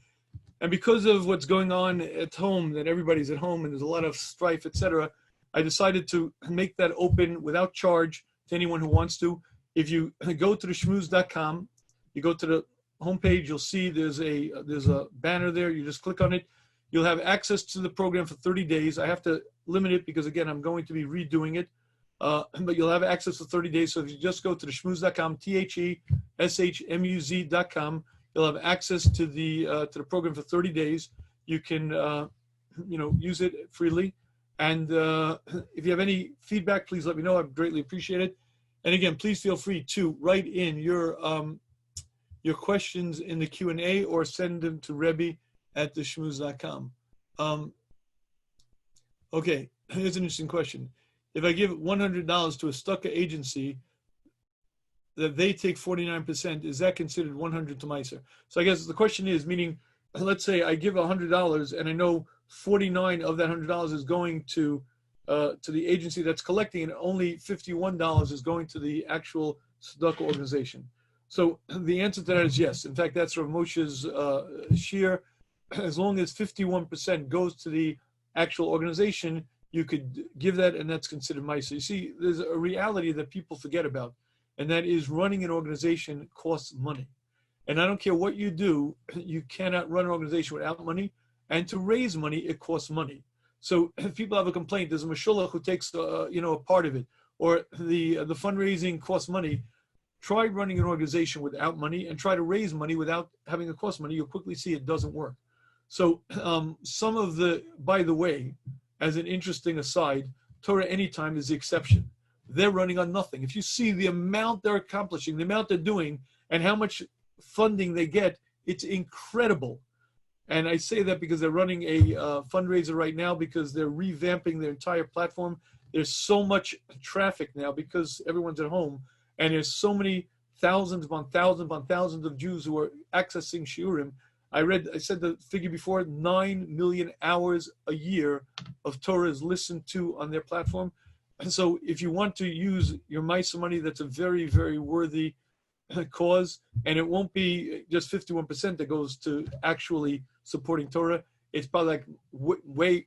S1: And because of what's going on at home, that everybody's at home and there's a lot of strife, etc., I decided to make that open without charge to anyone who wants to. If you go to the shmuz.com, you go to the homepage, you'll see there's a banner there. You just click on it. You'll have access to the program for 30 days. I have to limit it because, again, I'm going to be redoing it. But you'll have access for 30 days. So if you just go to the shmuz.com, THESHMUZ.com, you'll have access to the program for 30 days. You can use it freely. And if you have any feedback, please let me know. I'd greatly appreciate it. And again, please feel free to write in your questions in the Q&A or send them to Rabbi at theshmuz.com. Okay, here's an interesting question. If I give $100 to a Stucca agency, that they take 49%, is that considered 100 to Meiser? So I guess the question is, meaning, let's say I give $100 and I know 49 of that $100 is going to the agency that's collecting, and only $51 is going to the actual Stucca organization. So the answer to that is yes. In fact, that's Rav Moshe's shear. As long as 51% goes to the actual organization, you could give that, and that's considered Meiser. You see, there's a reality that people forget about, and that is running an organization costs money. And I don't care what you do, you cannot run an organization without money. And to raise money, it costs money. So if people have a complaint, there's a mashulach who takes a part of it, or the fundraising costs money. Try running an organization without money and try to raise money without having it cost money. You'll quickly see it doesn't work. So some of the, by the way, as an interesting aside, Torah Anytime is the exception. They're running on nothing. If you see the amount they're accomplishing, the amount they're doing, and how much funding they get, it's incredible. And I say that because they're running a fundraiser right now because they're revamping their entire platform. There's so much traffic now because everyone's at home, and there's so many thousands upon thousands of Jews who are accessing shiurim. I said the figure before, 9 million hours a year of Torah is listened to on their platform. And so if you want to use your Meiser money, that's a very, very worthy cause, and it won't be just 51% that goes to actually supporting Torah. It's probably like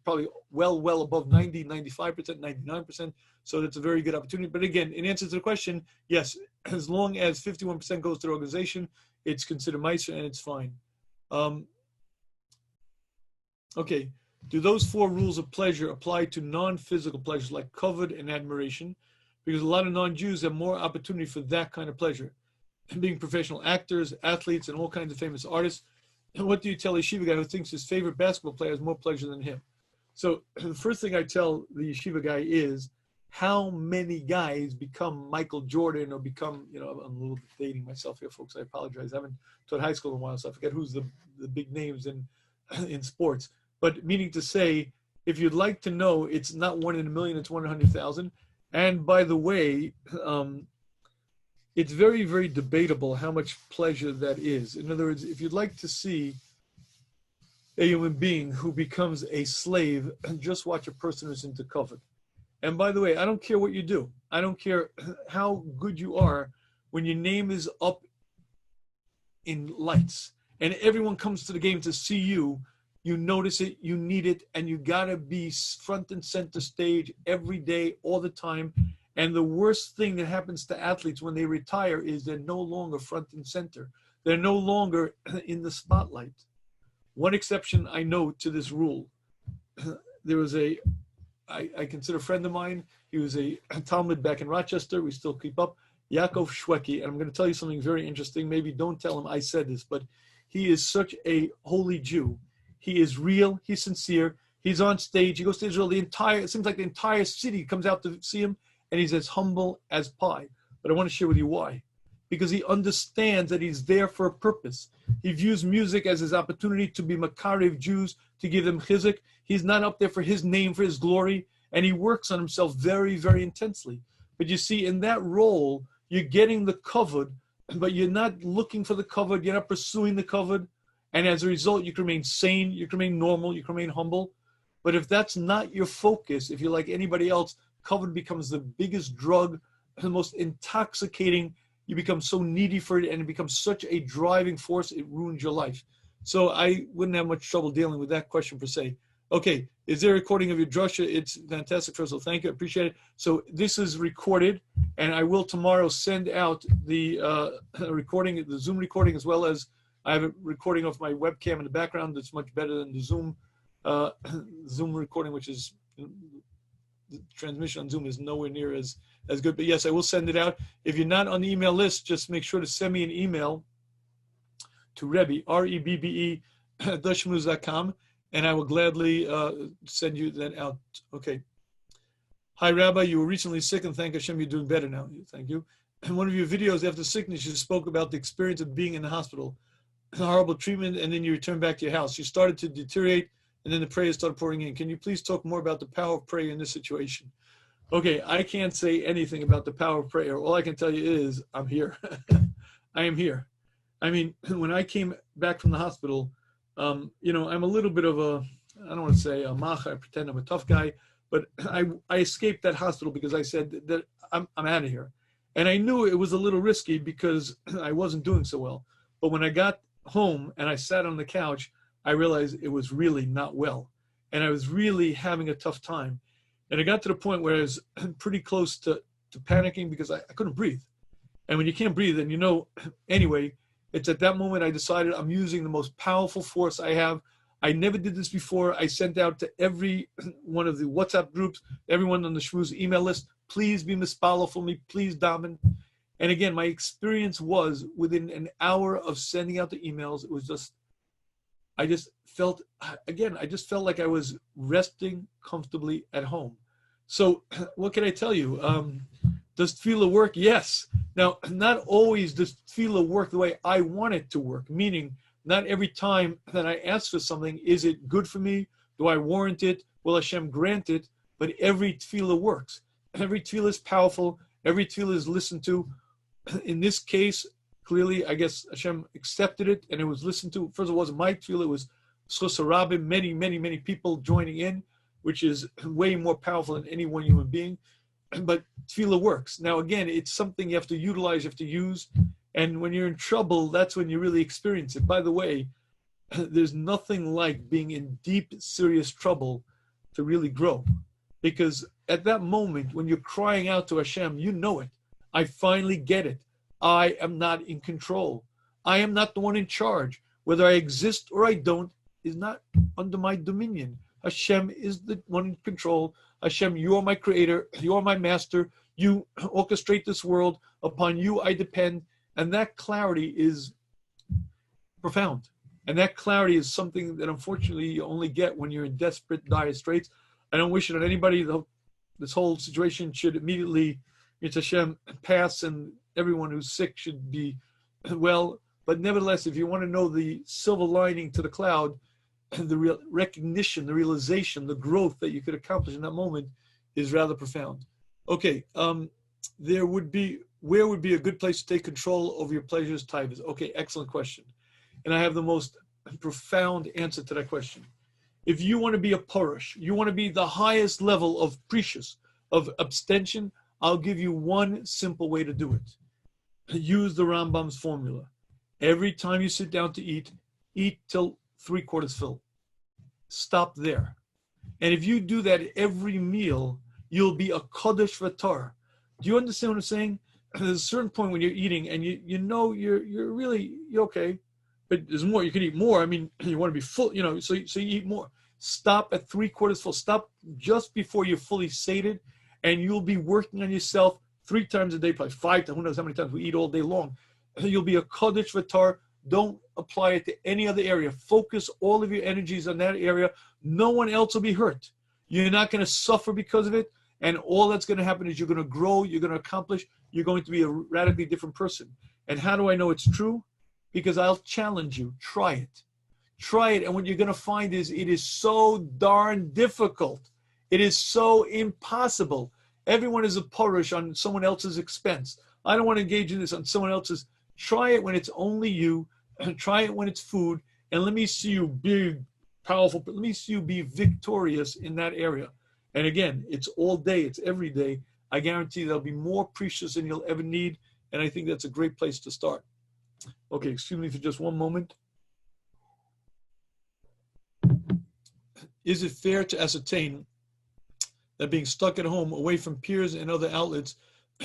S1: probably well above 90, 95%, 99%. So that's a very good opportunity. But again, in answer to the question, yes, as long as 51% goes to the organization, it's considered Meiser and it's fine. Okay, do those 4 rules of pleasure apply to non-physical pleasures like covet and admiration? Because a lot of non-Jews have more opportunity for that kind of pleasure. Being professional actors, athletes, and all kinds of famous artists. And what do you tell a yeshiva guy who thinks his favorite basketball player has more pleasure than him? So the first thing I tell the yeshiva guy is, how many guys become Michael Jordan or become, I'm a little bit dating myself here, folks. I apologize. I haven't taught high school in a while, so I forget who's the big names in sports. But meaning to say, if you'd like to know, it's not 1 in a million, it's 1 in 100,000. And by the way, it's very, very debatable how much pleasure that is. In other words, if you'd like to see a human being who becomes a slave, just watch a person who's into covet. And by the way, I don't care what you do. I don't care how good you are. When your name is up in lights and everyone comes to the game to see you, you notice it, you need it, and you gotta be front and center stage every day, all the time. And the worst thing that happens to athletes when they retire is they're no longer front and center. They're no longer in the spotlight. One exception I know to this rule. There was I consider a friend of mine. He was a Talmud back in Rochester. We still keep up. Yaakov Shweki. And I'm going to tell you something very interesting. Maybe don't tell him I said this, but he is such a holy Jew. He is real. He's sincere. He's on stage. He goes to Israel. It seems like the entire city comes out to see him, and he's as humble as pie. But I want to share with you why. Because he understands that he's there for a purpose. He views music as his opportunity to be Makarev Jews, to give them chizuk. He's not up there for his name, for his glory, and he works on himself very, very intensely. But you see, in that role, you're getting the covet, but you're not looking for the covet, you're not pursuing the covet, and as a result, you can remain sane, you can remain normal, you can remain humble. But if that's not your focus, if you're like anybody else, covet becomes the biggest drug, the most intoxicating. You become so needy for it, and it becomes such a driving force, it ruins your life. So I wouldn't have much trouble dealing with that question per se. Okay, is there a recording of your drasha? It's fantastic. First of all, thank you, I appreciate it. So this is recorded, and I will tomorrow send out the recording, the Zoom recording, as well as I have a recording of my webcam in the background that's much better than the Zoom recording, which is, the transmission on Zoom is nowhere near as good. But yes, I will send it out. If you're not on the email list, just make sure to send me an email to Rabbi, Rebbe, @shmuz.com, and I will gladly send you that out. Okay. Hi, Rabbi. You were recently sick, and thank Hashem you're doing better now. Thank you. In one of your videos after sickness, you spoke about the experience of being in the hospital, horrible treatment, and then you returned back to your house. You started to deteriorate, and then the prayers started pouring in. Can you please talk more about the power of prayer in this situation? Okay, I can't say anything about the power of prayer. All I can tell you is I'm here. I am here. I mean, when I came back from the hospital, I'm a little bit of I don't want to say a mach, I pretend I'm a tough guy, but I escaped that hospital because I said that I'm out of here. And I knew it was a little risky because I wasn't doing so well. But when I got home and I sat on the couch, I realized it was really not well. And I was really having a tough time. And it got to the point where I was pretty close to panicking because I couldn't breathe. And when you can't breathe, and anyway, it's at that moment I decided I'm using the most powerful force I have. I never did this before. I sent out to every one of the WhatsApp groups, everyone on the Shmuz email list, please be mispalo for me, please daven. And again, my experience was within an hour of sending out the emails, it was just, I just felt like I was resting comfortably at home. So what can I tell you? Does tefillah work? Yes. Now, not always does tefillah work the way I want it to work, meaning not every time that I ask for something, is it good for me? Do I warrant it? Will Hashem grant it? But every tefillah works. Every tefillah is powerful. Every tefillah is listened to. In this case, clearly, I guess Hashem accepted it and it was listened to. First of all, it wasn't my tefillah, it was Shmuz Rabbi, many, many, many people joining in, which is way more powerful than any one human being. But tefillah works. Now, again, it's something you have to utilize, you have to use. And when you're in trouble, that's when you really experience it. By the way, there's nothing like being in deep, serious trouble to really grow. Because at that moment, when you're crying out to Hashem, you know it. I finally get it. I am not in control. I am not the one in charge. Whether I exist or I don't is not under my dominion. Hashem is the one in control. Hashem, you are my creator. You are my master. You orchestrate this world. Upon you I depend. And that clarity is profound. And that clarity is something that unfortunately you only get when you're in desperate, dire straits. I don't wish it on anybody. This whole situation should immediately, it's Hashem, pass, and everyone who's sick should be well. But nevertheless, if you want to know the silver lining to the cloud, the real recognition, the realization, the growth that you could accomplish in that moment is rather profound. Okay, where would be a good place to take control over your pleasures, taivas? Okay, excellent question. And I have the most profound answer to that question. If you want to be a parish, you want to be the highest level of precious, of abstention, I'll give you one simple way to do it. Use the Rambam's formula. Every time you sit down to eat till 3/4 full. Stop there. And if you do that every meal, you'll be a Kodesh Vatar. Do you understand what I'm saying? There's a certain point when you're eating and you know you're okay, but there's more. You can eat more. I mean, you want to be full, so you eat more. Stop at 3/4 full. Stop just before you're fully sated, and you'll be working on yourself 3 times a day, probably 5 times. Who knows how many times we eat all day long. You'll be a Kodesh Vatar. Don't apply it to any other area. Focus all of your energies on that area. No one else will be hurt. You're not going to suffer because of it. And all that's going to happen is you're going to grow, you're going to accomplish, you're going to be a radically different person. And how do I know it's true? Because I'll challenge you. Try it. Try it. And what you're going to find is it is so darn difficult. It is so impossible. Everyone is a parish on someone else's expense. I don't want to engage in this on someone else's. Try it when it's only you. Try it when it's food. And let me see you be powerful. Let me see you be victorious in that area. And again, it's all day. It's every day. I guarantee there'll be more precious than you'll ever need. And I think that's a great place to start. Okay, excuse me for just one moment. Is it fair to ascertain that being stuck at home, away from peers and other outlets,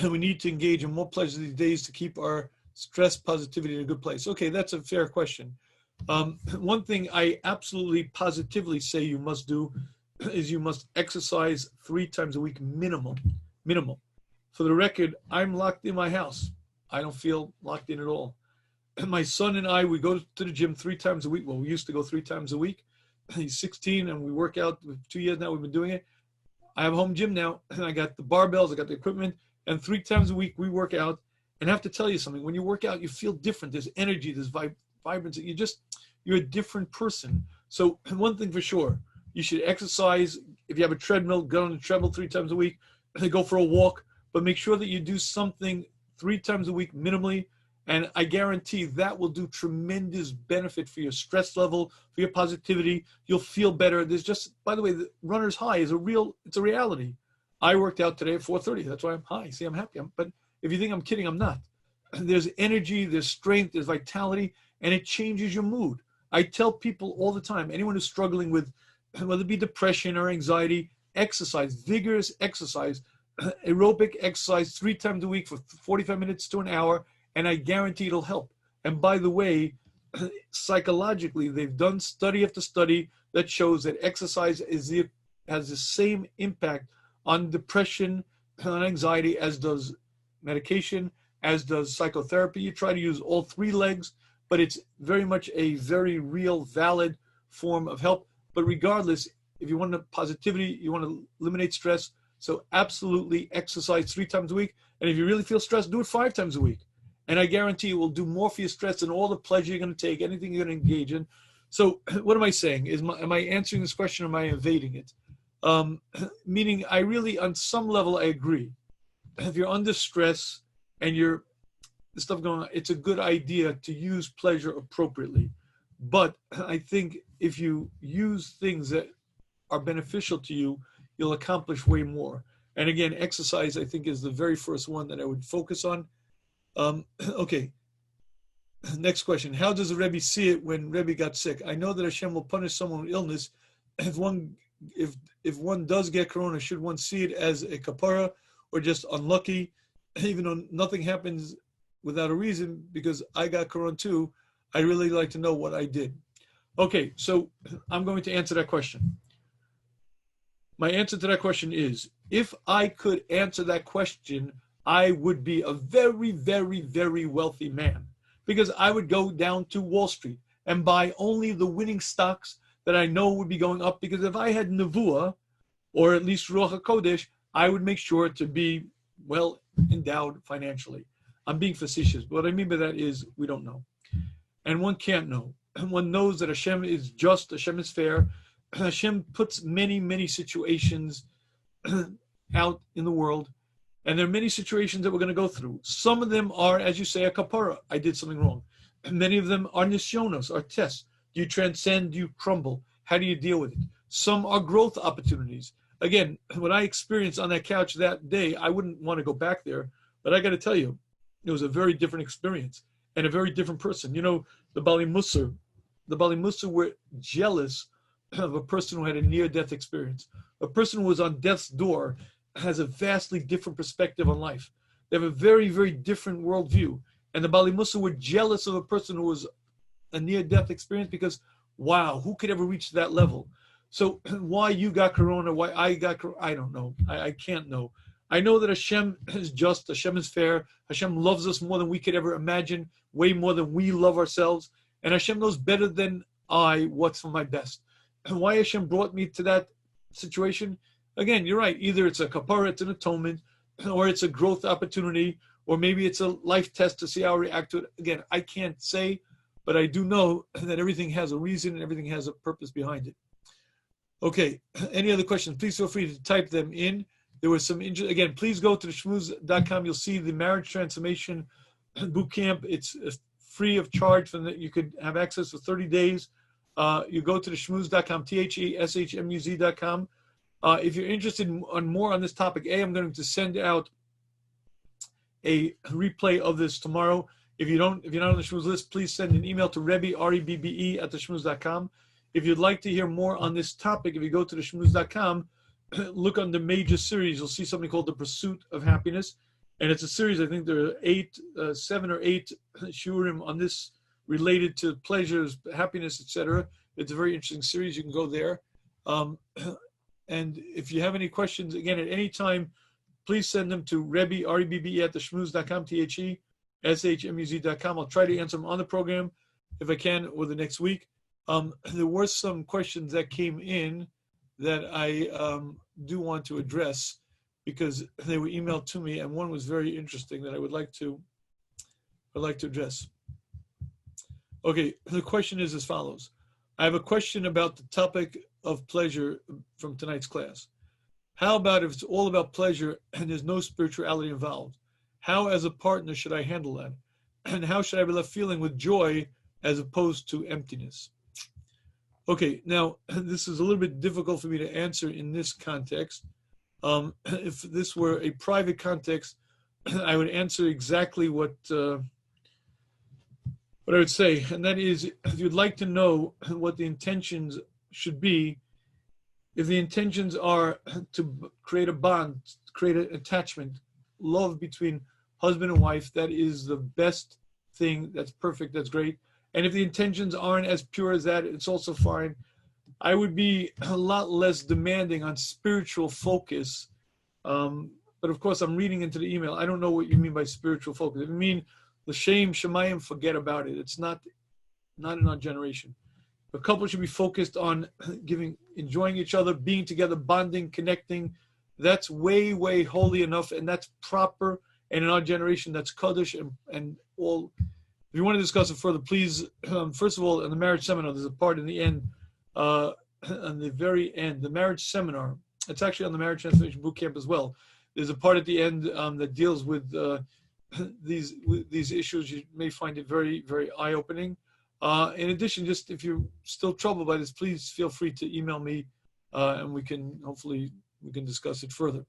S1: we need to engage in more pleasure these days to keep our stress positivity in a good place? Okay, that's a fair question. One thing I absolutely positively say you must do is you must exercise 3 times a week minimum. For the record, I'm locked in my house. I don't feel locked in at all. My son and I, we go to the gym 3 times a week. Well, we used to go 3 times a week. He's 16 and we work out. 2 years now we've been doing it. I have a home gym now. I got the barbells, I got the equipment, and 3 times a week we work out. And I have to tell you something. When you work out, you feel different. There's energy, there's vibrancy. You're a different person. So one thing for sure, you should exercise. If you have a treadmill, go on the treadmill 3 times a week. Go for a walk, but make sure that you do something 3 times a week minimally. And I guarantee that will do tremendous benefit for your stress level, for your positivity. You'll feel better. There's just, by the way, the runner's high is it's a reality. I worked out today at 4:30. That's why I'm high. See, I'm happy. But if you think I'm kidding, I'm not. There's energy, there's strength, there's vitality, and it changes your mood. I tell people all the time, anyone who's struggling with, whether it be depression or anxiety, exercise, vigorous exercise, aerobic exercise 3 times a week for 45 minutes to an hour, and I guarantee it'll help. And by the way, psychologically, they've done study after study that shows that exercise has the same impact on depression, on anxiety, as does medication, as does psychotherapy. You try to use all 3 legs, but it's very much a very real, valid form of help. But regardless, if you want positivity, you want to eliminate stress, so absolutely exercise 3 times a week. And if you really feel stressed, do it 5 times a week. And I guarantee it will do more for your stress than all the pleasure you're going to take, anything you're going to engage in. So what am I saying? Am I answering this question or am I evading it? Meaning I really, on some level, I agree. If you're under stress and the stuff going on, it's a good idea to use pleasure appropriately. But I think if you use things that are beneficial to you, you'll accomplish way more. And again, exercise, I think, is the very first one that I would focus on. Okay, Next question. How does the Rebbe see it when Rebbe got sick? I know that Hashem will punish someone with illness. If one does get corona, should one see it as a kapara or just unlucky? Even though nothing happens without a reason, because I got corona too, I really like to know what I did. Okay, so I'm going to answer that question. My answer to that question is, if I could answer that question, I would be a very, very, very wealthy man, because I would go down to Wall Street and buy only the winning stocks that I know would be going up, because if I had Nevuah, or at least Ruach HaKodesh, I would make sure to be well endowed financially. I'm being facetious, but what I mean by that is we don't know. And one can't know. One knows that Hashem is just, Hashem is fair. Hashem puts many, many situations out in the world, and there are many situations that we're going to go through. Some of them are, as you say, a kapara. I did something wrong. Many of them are nisyonos, are tests. Do you transcend? Do you crumble? How do you deal with it? Some are growth opportunities. Again, what I experienced on that couch that day, I wouldn't want to go back there, but I got to tell you, it was a very different experience and a very different person. You know, the Bali Musar were jealous of a person who had a near-death experience. A person who was on death's door has a vastly different perspective on life. They have a very, very different worldview. And the Bali Musar were jealous of a person who was a near-death experience because, wow, who could ever reach that level? So why you got corona, why I got corona, I don't know. I can't know. I know that Hashem is just, Hashem is fair. Hashem loves us more than we could ever imagine, way more than we love ourselves. And Hashem knows better than I what's for my best. And why Hashem brought me to that situation? Again, you're right. Either it's a kapara, it's an atonement, or it's a growth opportunity, or maybe it's a life test to see how I react to it. Again, I can't say, but I do know that everything has a reason and everything has a purpose behind it. Okay, any other questions? Please feel free to type them in. There was some, again, please go to the shmuz.com. You'll see the Marriage Transformation Boot Camp. It's free of charge, for that you could have access for 30 days. You go to the shmuz.com, THESHMUZ.com. If you're interested in more on this topic, I'm going to send out a replay of this tomorrow. If you're not on the Shmuz list, please send an email to Rebbe, REBBE, @theshmuz.com. If you'd like to hear more on this topic, if you go to the shmuz.com, look on the major series, you'll see something called The Pursuit of Happiness. And it's a series, I think there are 7 or 8 shiurim on this related to pleasures, happiness, etc. It's a very interesting series. You can go there. And if you have any questions, again, at any time, please send them to Rebbe, REBBE, @theshmuz.com, THESHMUZ.com. I'll try to answer them on the program if I can, or the next week. There were some questions that came in that I do want to address because they were emailed to me, and one was very interesting that I would like to address. Okay, the question is as follows. I have a question about the topic of pleasure from tonight's class. How about if it's all about pleasure and there's no spirituality involved? How, as a partner, should I handle that? And how should I be left feeling with joy as opposed to emptiness? Okay, now, this is a little bit difficult for me to answer in this context. If this were a private context, I would answer exactly what I would say, and that is, if you'd like to know what the intentions should be, if the intentions are to create a bond, create an attachment, love between husband and wife, that is the best thing, that's perfect, that's great. And if the intentions aren't as pure as that, it's also fine. I would be a lot less demanding on spiritual focus. But of course, I'm reading into the email. I don't know what you mean by spiritual focus. If you mean l'shem shemayim, forget about it. It's not in our generation. A couple should be focused on enjoying each other, being together, bonding, connecting. That's way, way holy enough, and that's proper. And in our generation, that's kaddish and all. If you want to discuss it further, please, first of all, in the marriage seminar, there's a part in the end, on the very end, the marriage seminar. It's actually on the Marriage Transformation Boot Camp as well. There's a part at the end that deals with these issues. You may find it very, very eye-opening. In addition, just if you're still troubled by this, please feel free to email me, and we can discuss it further.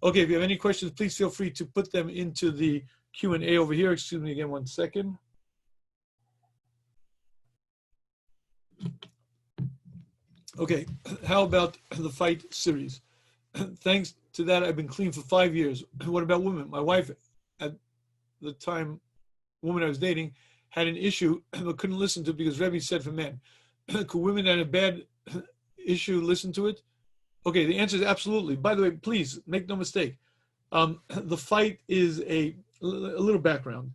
S1: Okay, if you have any questions, please feel free to put them into the Q&A over here. Excuse me again, one second. Okay, how about the fight series? Thanks to that, I've been clean for 5 years. What about women? My wife, at the time, woman I was dating, had an issue but couldn't listen to it because Rabbi said for men. Could women that had a bad issue listen to it? Okay, the answer is absolutely. By the way, please make no mistake. The fight is a little background.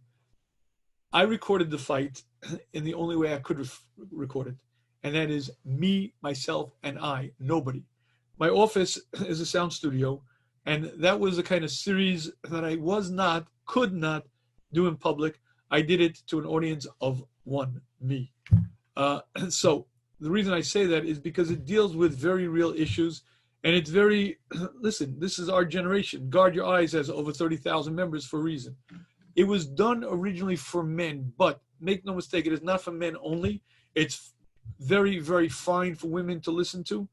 S1: I recorded the fight in the only way I could record it, and that is me, myself, and I, nobody. My office is a sound studio, and that was the kind of series that I could not do in public. I did it to an audience of one, me. So the reason I say that is because it deals with very real issues, and it's very, listen, this is our generation. Guard Your Eyes has over 30,000 members for a reason. It was done originally for men, but make no mistake, it is not for men only. It's very, very fine for women to listen to.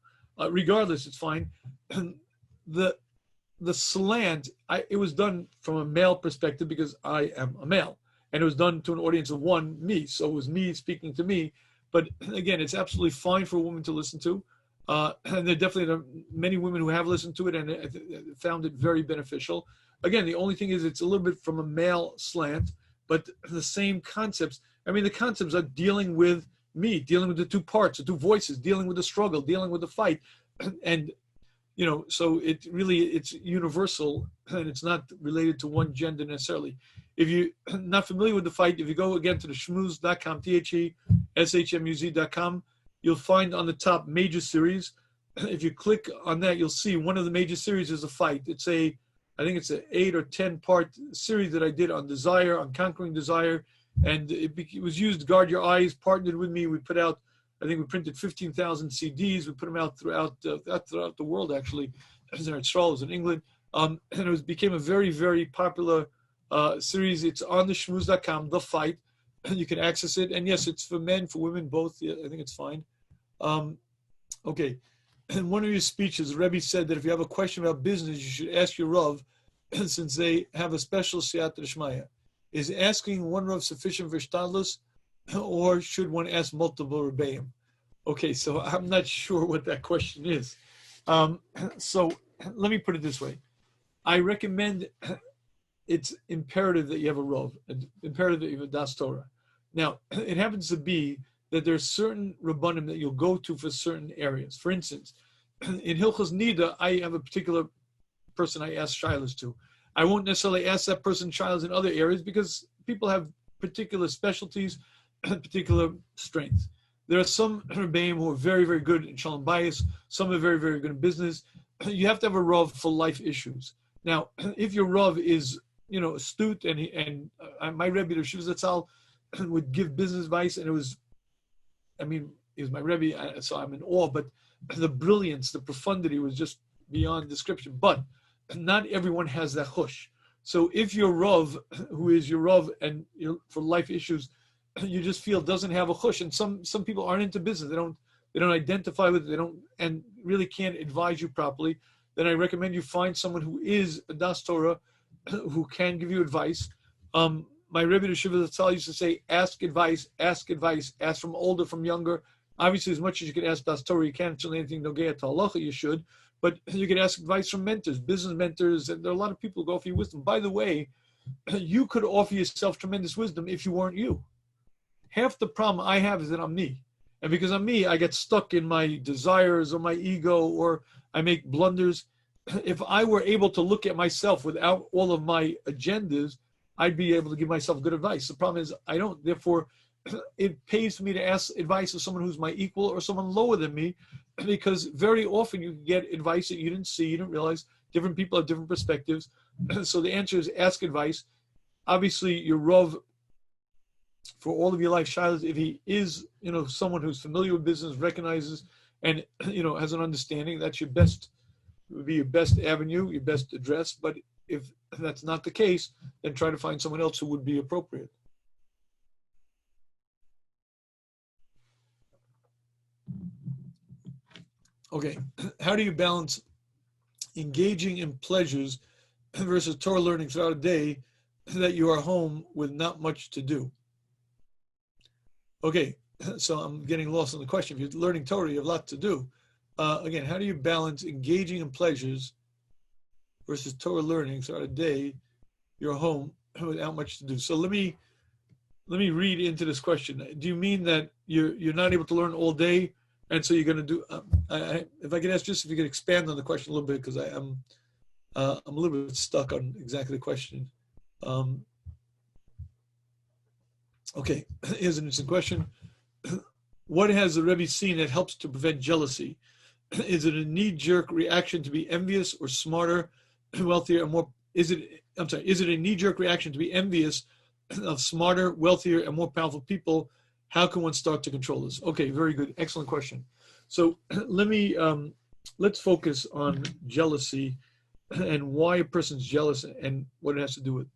S1: Regardless, it's fine. The slant, it was done from a male perspective because I am a male. And it was done to an audience of one, me. So it was me speaking to me. But again, it's absolutely fine for a woman to listen to. And there definitely are many women who have listened to it and found it very beneficial. Again, the only thing is it's a little bit from a male slant, but the same concepts. I mean, the concepts are dealing with me, dealing with the two parts, the two voices, dealing with the struggle, dealing with the fight. And, so it's universal and it's not related to one gender necessarily. If you're not familiar with the fight, if you go again to the shmuz.com, THESHMUZ.com, you'll find on the top major series. If you click on that, you'll see one of the major series is a fight. I think it's an 8 or 10 part series that I did on desire, on conquering desire. And it was used, Guard Your Eyes, partnered with me. We put out, I think we printed 15,000 CDs. We put them out throughout the world, actually. As in Israel, in England. And it became a very, very popular series. It's on the shmuz.com, The Fight. You can access it. And yes, it's for men, for women, both. Yeah, I think it's fine. Okay. In one of your speeches, Rabbi said that if you have a question about business, you should ask your Rav, since they have a special siyata d'shmaya. Is asking one Rav sufficient for shtadlus, or should one ask multiple Rebbeim? Okay, so I'm not sure what that question is. So let me put it this way. I recommend it's imperative that you have a Rav, imperative that you have a Das Torah. Now, it happens to be that there's certain Rabbanim that you'll go to for certain areas. For instance, in Hilchos Nida, I have a particular person I ask shilas to. I won't necessarily ask that person shilas in other areas because people have particular specialties, particular strengths. There are some Rebbeim who are very, very good in Shalom Bayis. Some are very, very good in business. You have to have a Rav for life issues. Now, if your Rav is, astute and my Rebbe, the Shmuz Zatzal, would give business advice, and he was my Rebbe, so I'm in awe, but the brilliance, the profundity was just beyond description. But not everyone has that hush. So if your Rav, who is your Rav and for life issues, you just feel doesn't have a hush, and some people aren't into business, they don't identify with it, they don't and really can't advise you properly, then I recommend you find someone who is a Das Torah, who can give you advice. My Rebbe, the Shmuz Zatzal, used to say, ask advice, ask from older, from younger. Obviously, as much as you can ask Das Torah, you can't tell anything Nogea to Halacha, you should. But you can ask advice from mentors, business mentors, and there are a lot of people who offer you wisdom. By the way, you could offer yourself tremendous wisdom if you weren't you. Half the problem I have is that I'm me. And because I'm me, I get stuck in my desires or my ego, or I make blunders. If I were able to look at myself without all of my agendas, I'd be able to give myself good advice. The problem is I don't. Therefore, it pays for me to ask advice of someone who's my equal or someone lower than me, because very often you get advice that you didn't see, you didn't realize. Different people have different perspectives. So the answer is ask advice. Obviously, your Rav for all of your life, Shilas, if he is, someone who's familiar with business, recognizes, and, has an understanding, that's your best, would be your best avenue, your best address. But if that's not the case, then try to find someone else who would be appropriate. Okay, how do you balance engaging in pleasures versus Torah learning throughout a day that you are home with not much to do? Okay, So I'm getting lost in the question. If you're learning Torah, you have a lot to do. Again, how do you balance engaging in pleasures versus Torah learning throughout a day, you're home without much to do? So let me read into this question. Do you mean that you're not able to learn all day, and so you're going to do? If I could ask, just if you could expand on the question a little bit, because I'm a little bit stuck on exactly the question. Okay, here's an interesting question. What has the Rebbe seen that helps to prevent jealousy? Is it a knee-jerk reaction to be envious or smarter, wealthier, and more? Is it a knee-jerk reaction to be envious of smarter, wealthier, and more powerful people? How can one start to control this? Okay, very good, excellent question. So let's focus on jealousy and why a person's jealous and what it has to do with.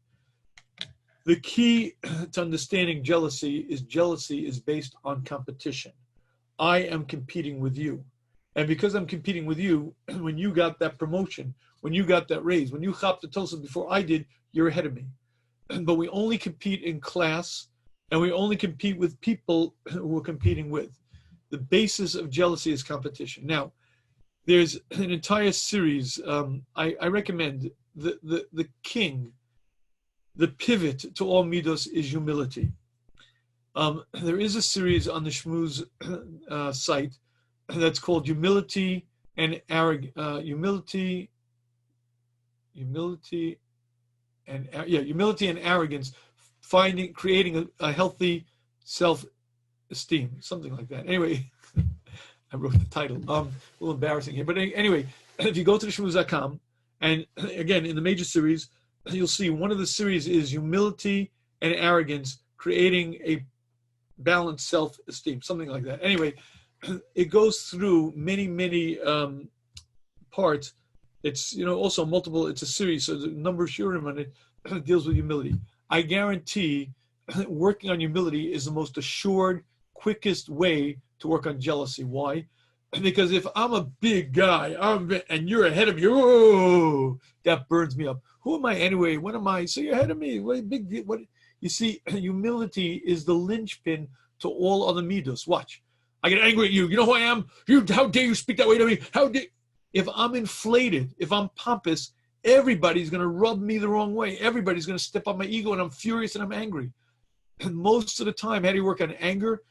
S1: The key to understanding jealousy is based on competition. I am competing with you. And because I'm competing with you, when you got that promotion, when you got that raise, when you chopped the toast before I did, you're ahead of me. But we only compete in class, and we only compete with people who we're competing with. The basis of jealousy is competition. Now, there's an entire series. I recommend the king. The pivot to all midos is humility. There is a series on the Shmuz site that's called Humility and Humility and Arrogance, creating a healthy self-esteem, something like that. Anyway, I wrote the title. A little embarrassing here, but anyway, if you go to the shmuz.com, and again in the major series, you'll see one of the series is Humility and Arrogance, creating a balanced self-esteem, something like that. Anyway, it goes through many parts. It's also multiple. It's a series, so the number of shurim on it deals with humility. I guarantee working on humility is the most assured, quickest way to work on jealousy. Why? Because if I'm a big guy, and you're ahead of me, oh, that burns me up. Who am I anyway? What am I? So you're ahead of me. What big deal? What? You see, humility is the linchpin to all other midos. Watch. I get angry at you. You know who I am? How dare you speak that way to me? If I'm inflated, if I'm pompous, everybody's going to rub me the wrong way. Everybody's going to step on my ego, and I'm furious and I'm angry. And most of the time, how do you work on anger?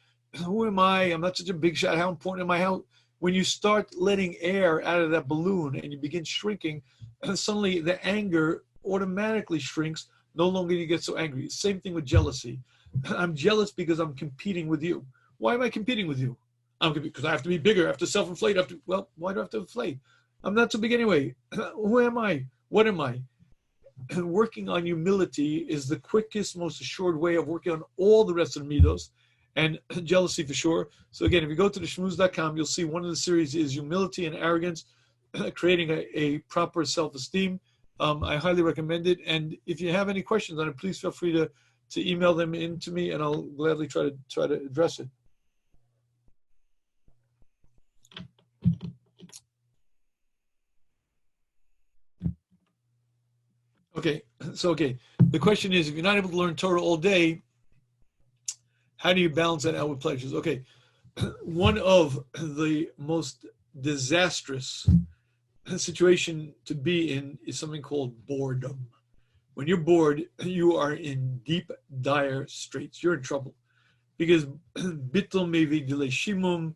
S1: Who am I? I'm not such a big shot. How important am I? When you start letting air out of that balloon and you begin shrinking, suddenly the anger automatically shrinks. No longer you get so angry. Same thing with jealousy. I'm jealous because I'm competing with you. Why am I competing with you? I'm competing because I have to be bigger. I have to self-inflate. Well, why do I have to inflate? I'm not so big anyway. Who am I? What am I? And working on humility is the quickest, most assured way of working on all the rest of the midos, and jealousy for sure. So again, if you go to the shmuz.com, you'll see one of the series is Humility and Arrogance, creating a proper self-esteem. I highly recommend it. And if you have any questions on it, please feel free to email them in to me, and I'll gladly try to address it. Okay, the question is, if you're not able to learn Torah all day, how do you balance that out with pleasures? Okay, one of the most disastrous situation to be in is something called boredom. When you're bored, you are in deep, dire straits. You're in trouble. Because bittul mevi delay shimum,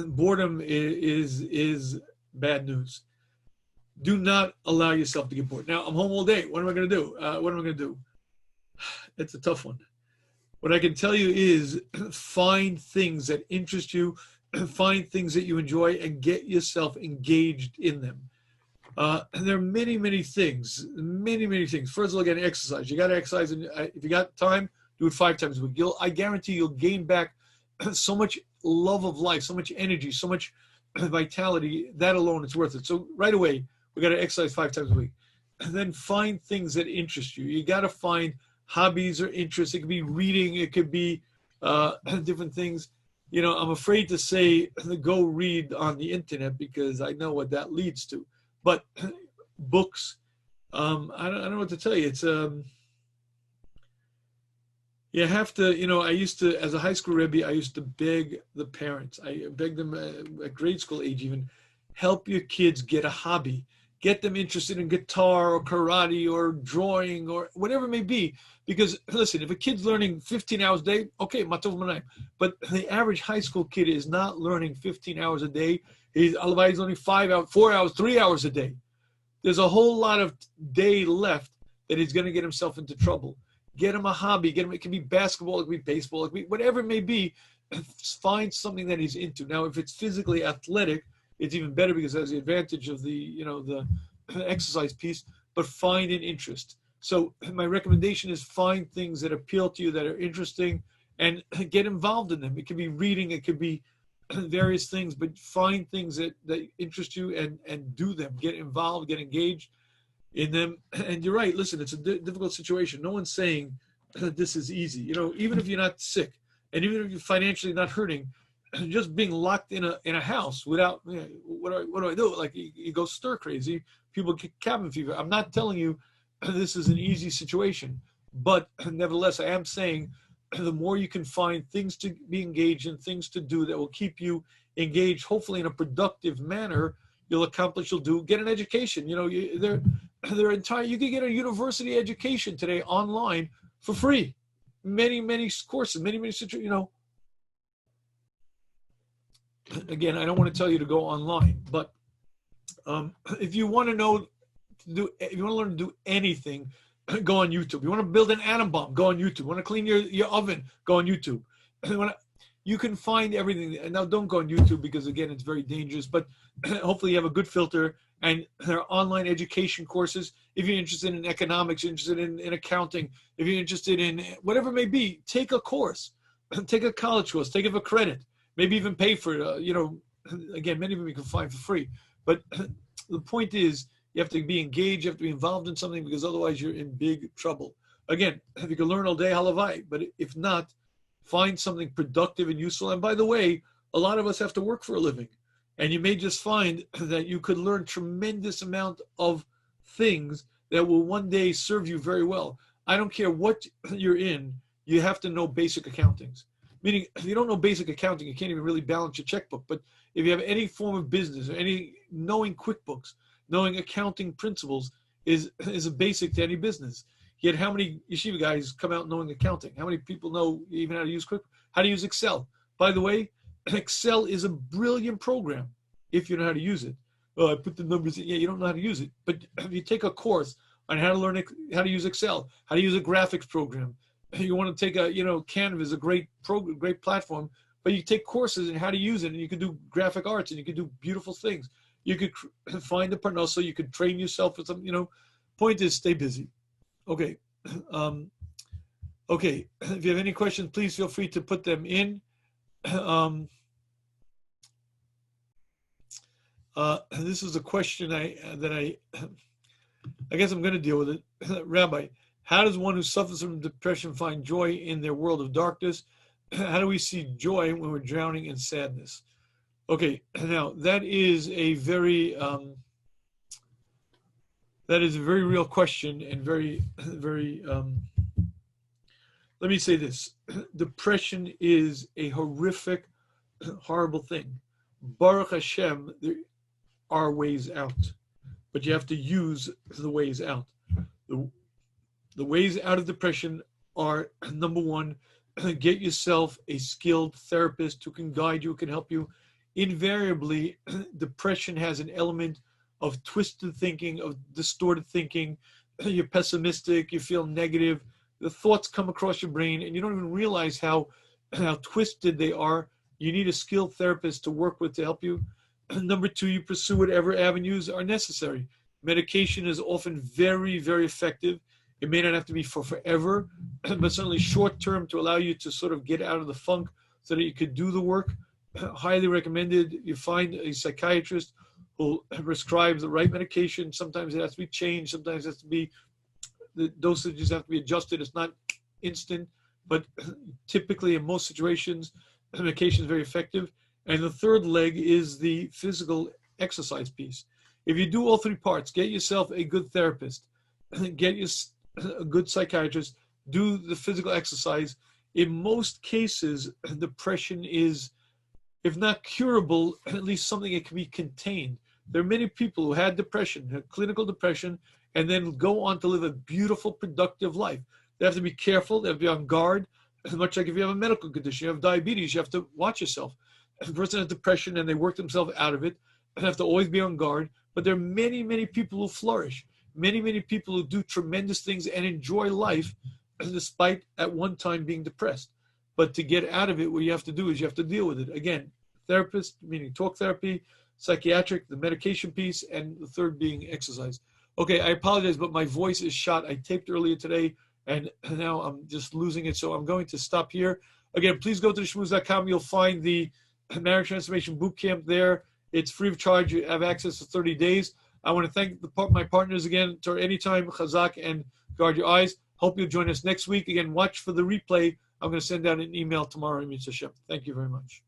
S1: boredom is bad news. Do not allow yourself to get bored. Now, I'm home all day. What am I going to do? It's a tough one. What I can tell you is find things that interest you, find things that you enjoy, and get yourself engaged in them. And there are many things. First of all, again, exercise. You got to exercise, and if you got time, do it 5 times a week. I guarantee you'll gain back so much love of life, so much energy, so much vitality. That alone is worth it. So right away, we got to exercise 5 times a week. And then find things that interest you. You got to find hobbies or interests. It could be reading. It could be different things. I'm afraid to say go read on the internet because I know what that leads to. But books, I don't know what to tell you. It's You have to, I used to, as a high school Rabbi, I used to beg the parents. I begged them at grade school age even, help your kids get a hobby. Get them interested in guitar or karate or drawing or whatever it may be. Because listen, if a kid's learning 15 hours a day, okay, matov manayim. But the average high school kid is not learning 15 hours a day. He's learning 5 hours, 4 hours, 3 hours a day. There's a whole lot of day left that he's going to get himself into trouble. Get him a hobby. It can be basketball, it can be baseball, it can be whatever it may be. Find something that he's into. Now, if it's physically athletic, it's even better because it has the advantage of the exercise piece. But find an interest. So my recommendation is find things that appeal to you, that are interesting, and get involved in them. It could be reading, it could be various things, but find things that interest you and do them. Get involved, get engaged in them. And you're right, listen, it's a difficult situation. No one's saying that this is easy. Even if you're not sick and even if you're financially not hurting, just being locked in a house without, what do I do? Like you go stir crazy, people get cabin fever. I'm not telling you this is an easy situation, but nevertheless, I am saying the more you can find things to be engaged in, things to do that will keep you engaged, hopefully in a productive manner, you'll do. Get an education. They're entire. You can get a university education today online for free. Many courses, many situations. Again, I don't want to tell you to go online, but if you want to if you want to learn to do anything, go on YouTube. You want to build an atom bomb, go on YouTube. You want to clean your oven, go on YouTube. You can find everything. Now, don't go on YouTube because, again, it's very dangerous, but hopefully you have a good filter, and there are online education courses. If you're interested in economics, you're interested in accounting, if you're interested in whatever it may be, take a course. Take a college course. Take it for credit. Maybe even pay for it. Again, many of them you can find for free. But the point is, you have to be engaged, you have to be involved in something, because otherwise you're in big trouble. Again, if you can learn all day, halavai. But if not, find something productive and useful. And by the way, a lot of us have to work for a living. And you may just find that you could learn tremendous amount of things that will one day serve you very well. I don't care what you're in, you have to know basic accountings. Meaning, if you don't know basic accounting, you can't even really balance your checkbook. But if you have any form of business or knowing QuickBooks, knowing accounting principles is a basic to any business. Yet how many yeshiva guys come out knowing accounting? How many people know even how to use QuickBooks? How to use Excel? By the way, Excel is a brilliant program if you know how to use it. Oh, I put the numbers in. Yeah, you don't know how to use it. But if you take a course on how to learn how to use Excel, how to use a graphics program, you want to take Canva is a great program, great platform, but you take courses in how to use it, and you can do graphic arts, and you can do beautiful things. You could find the parnasa, you could train yourself for something, Point is, stay busy. Okay. Okay. If you have any questions, please feel free to put them in. This is a question I guess I'm going to deal with it. Rabbi, how does one who suffers from depression find joy in their world of darkness? How do we see joy when we're drowning in sadness? Okay, now that is a very real question, and very let me say this. Depression is a horrific, horrible thing. Baruch Hashem, there are ways out, but you have to use the ways out. The ways out of depression are, number one, get yourself a skilled therapist who can guide you, who can help you. Invariably, depression has an element of twisted thinking, of distorted thinking. You're pessimistic, you feel negative. The thoughts come across your brain, and you don't even realize how twisted they are. You need a skilled therapist to work with to help you. Number two, you pursue whatever avenues are necessary. Medication is often very, very effective. It may not have to be for forever, but certainly short term to allow you to sort of get out of the funk so that you could do the work. Highly recommended. You find a psychiatrist who prescribes the right medication. Sometimes it has to be changed. Sometimes it has to be, the dosages have to be adjusted. It's not instant, but typically in most situations, medication is very effective. And the third leg is the physical exercise piece. If you do all three parts, get yourself a good therapist, get a good psychiatrist, do the physical exercise. In most cases, depression is, if not curable, at least something that can be contained. There are many people who had depression, had clinical depression, and then go on to live a beautiful, productive life. They have to be careful. They have to be on guard. Much like if you have a medical condition, you have diabetes, you have to watch yourself. If a person has depression and they work themselves out of it, they have to always be on guard. But there are many, many people who flourish. Many, many people who do tremendous things and enjoy life despite at one time being depressed. But to get out of it, what you have to do is you have to deal with it. Again, therapist, meaning talk therapy, psychiatric, the medication piece, and the third being exercise. Okay, I apologize, but my voice is shot. I taped earlier today, and now I'm just losing it. So I'm going to stop here. Again, please go to shmuz.com. You'll find the Marriage Transformation Bootcamp there. It's free of charge. You have access to 30 days. I want to thank my partners again. Till anytime, Chazak, and guard your eyes. Hope you'll join us next week. Again, watch for the replay. I'm going to send out an email tomorrow. Hashem. Thank you very much.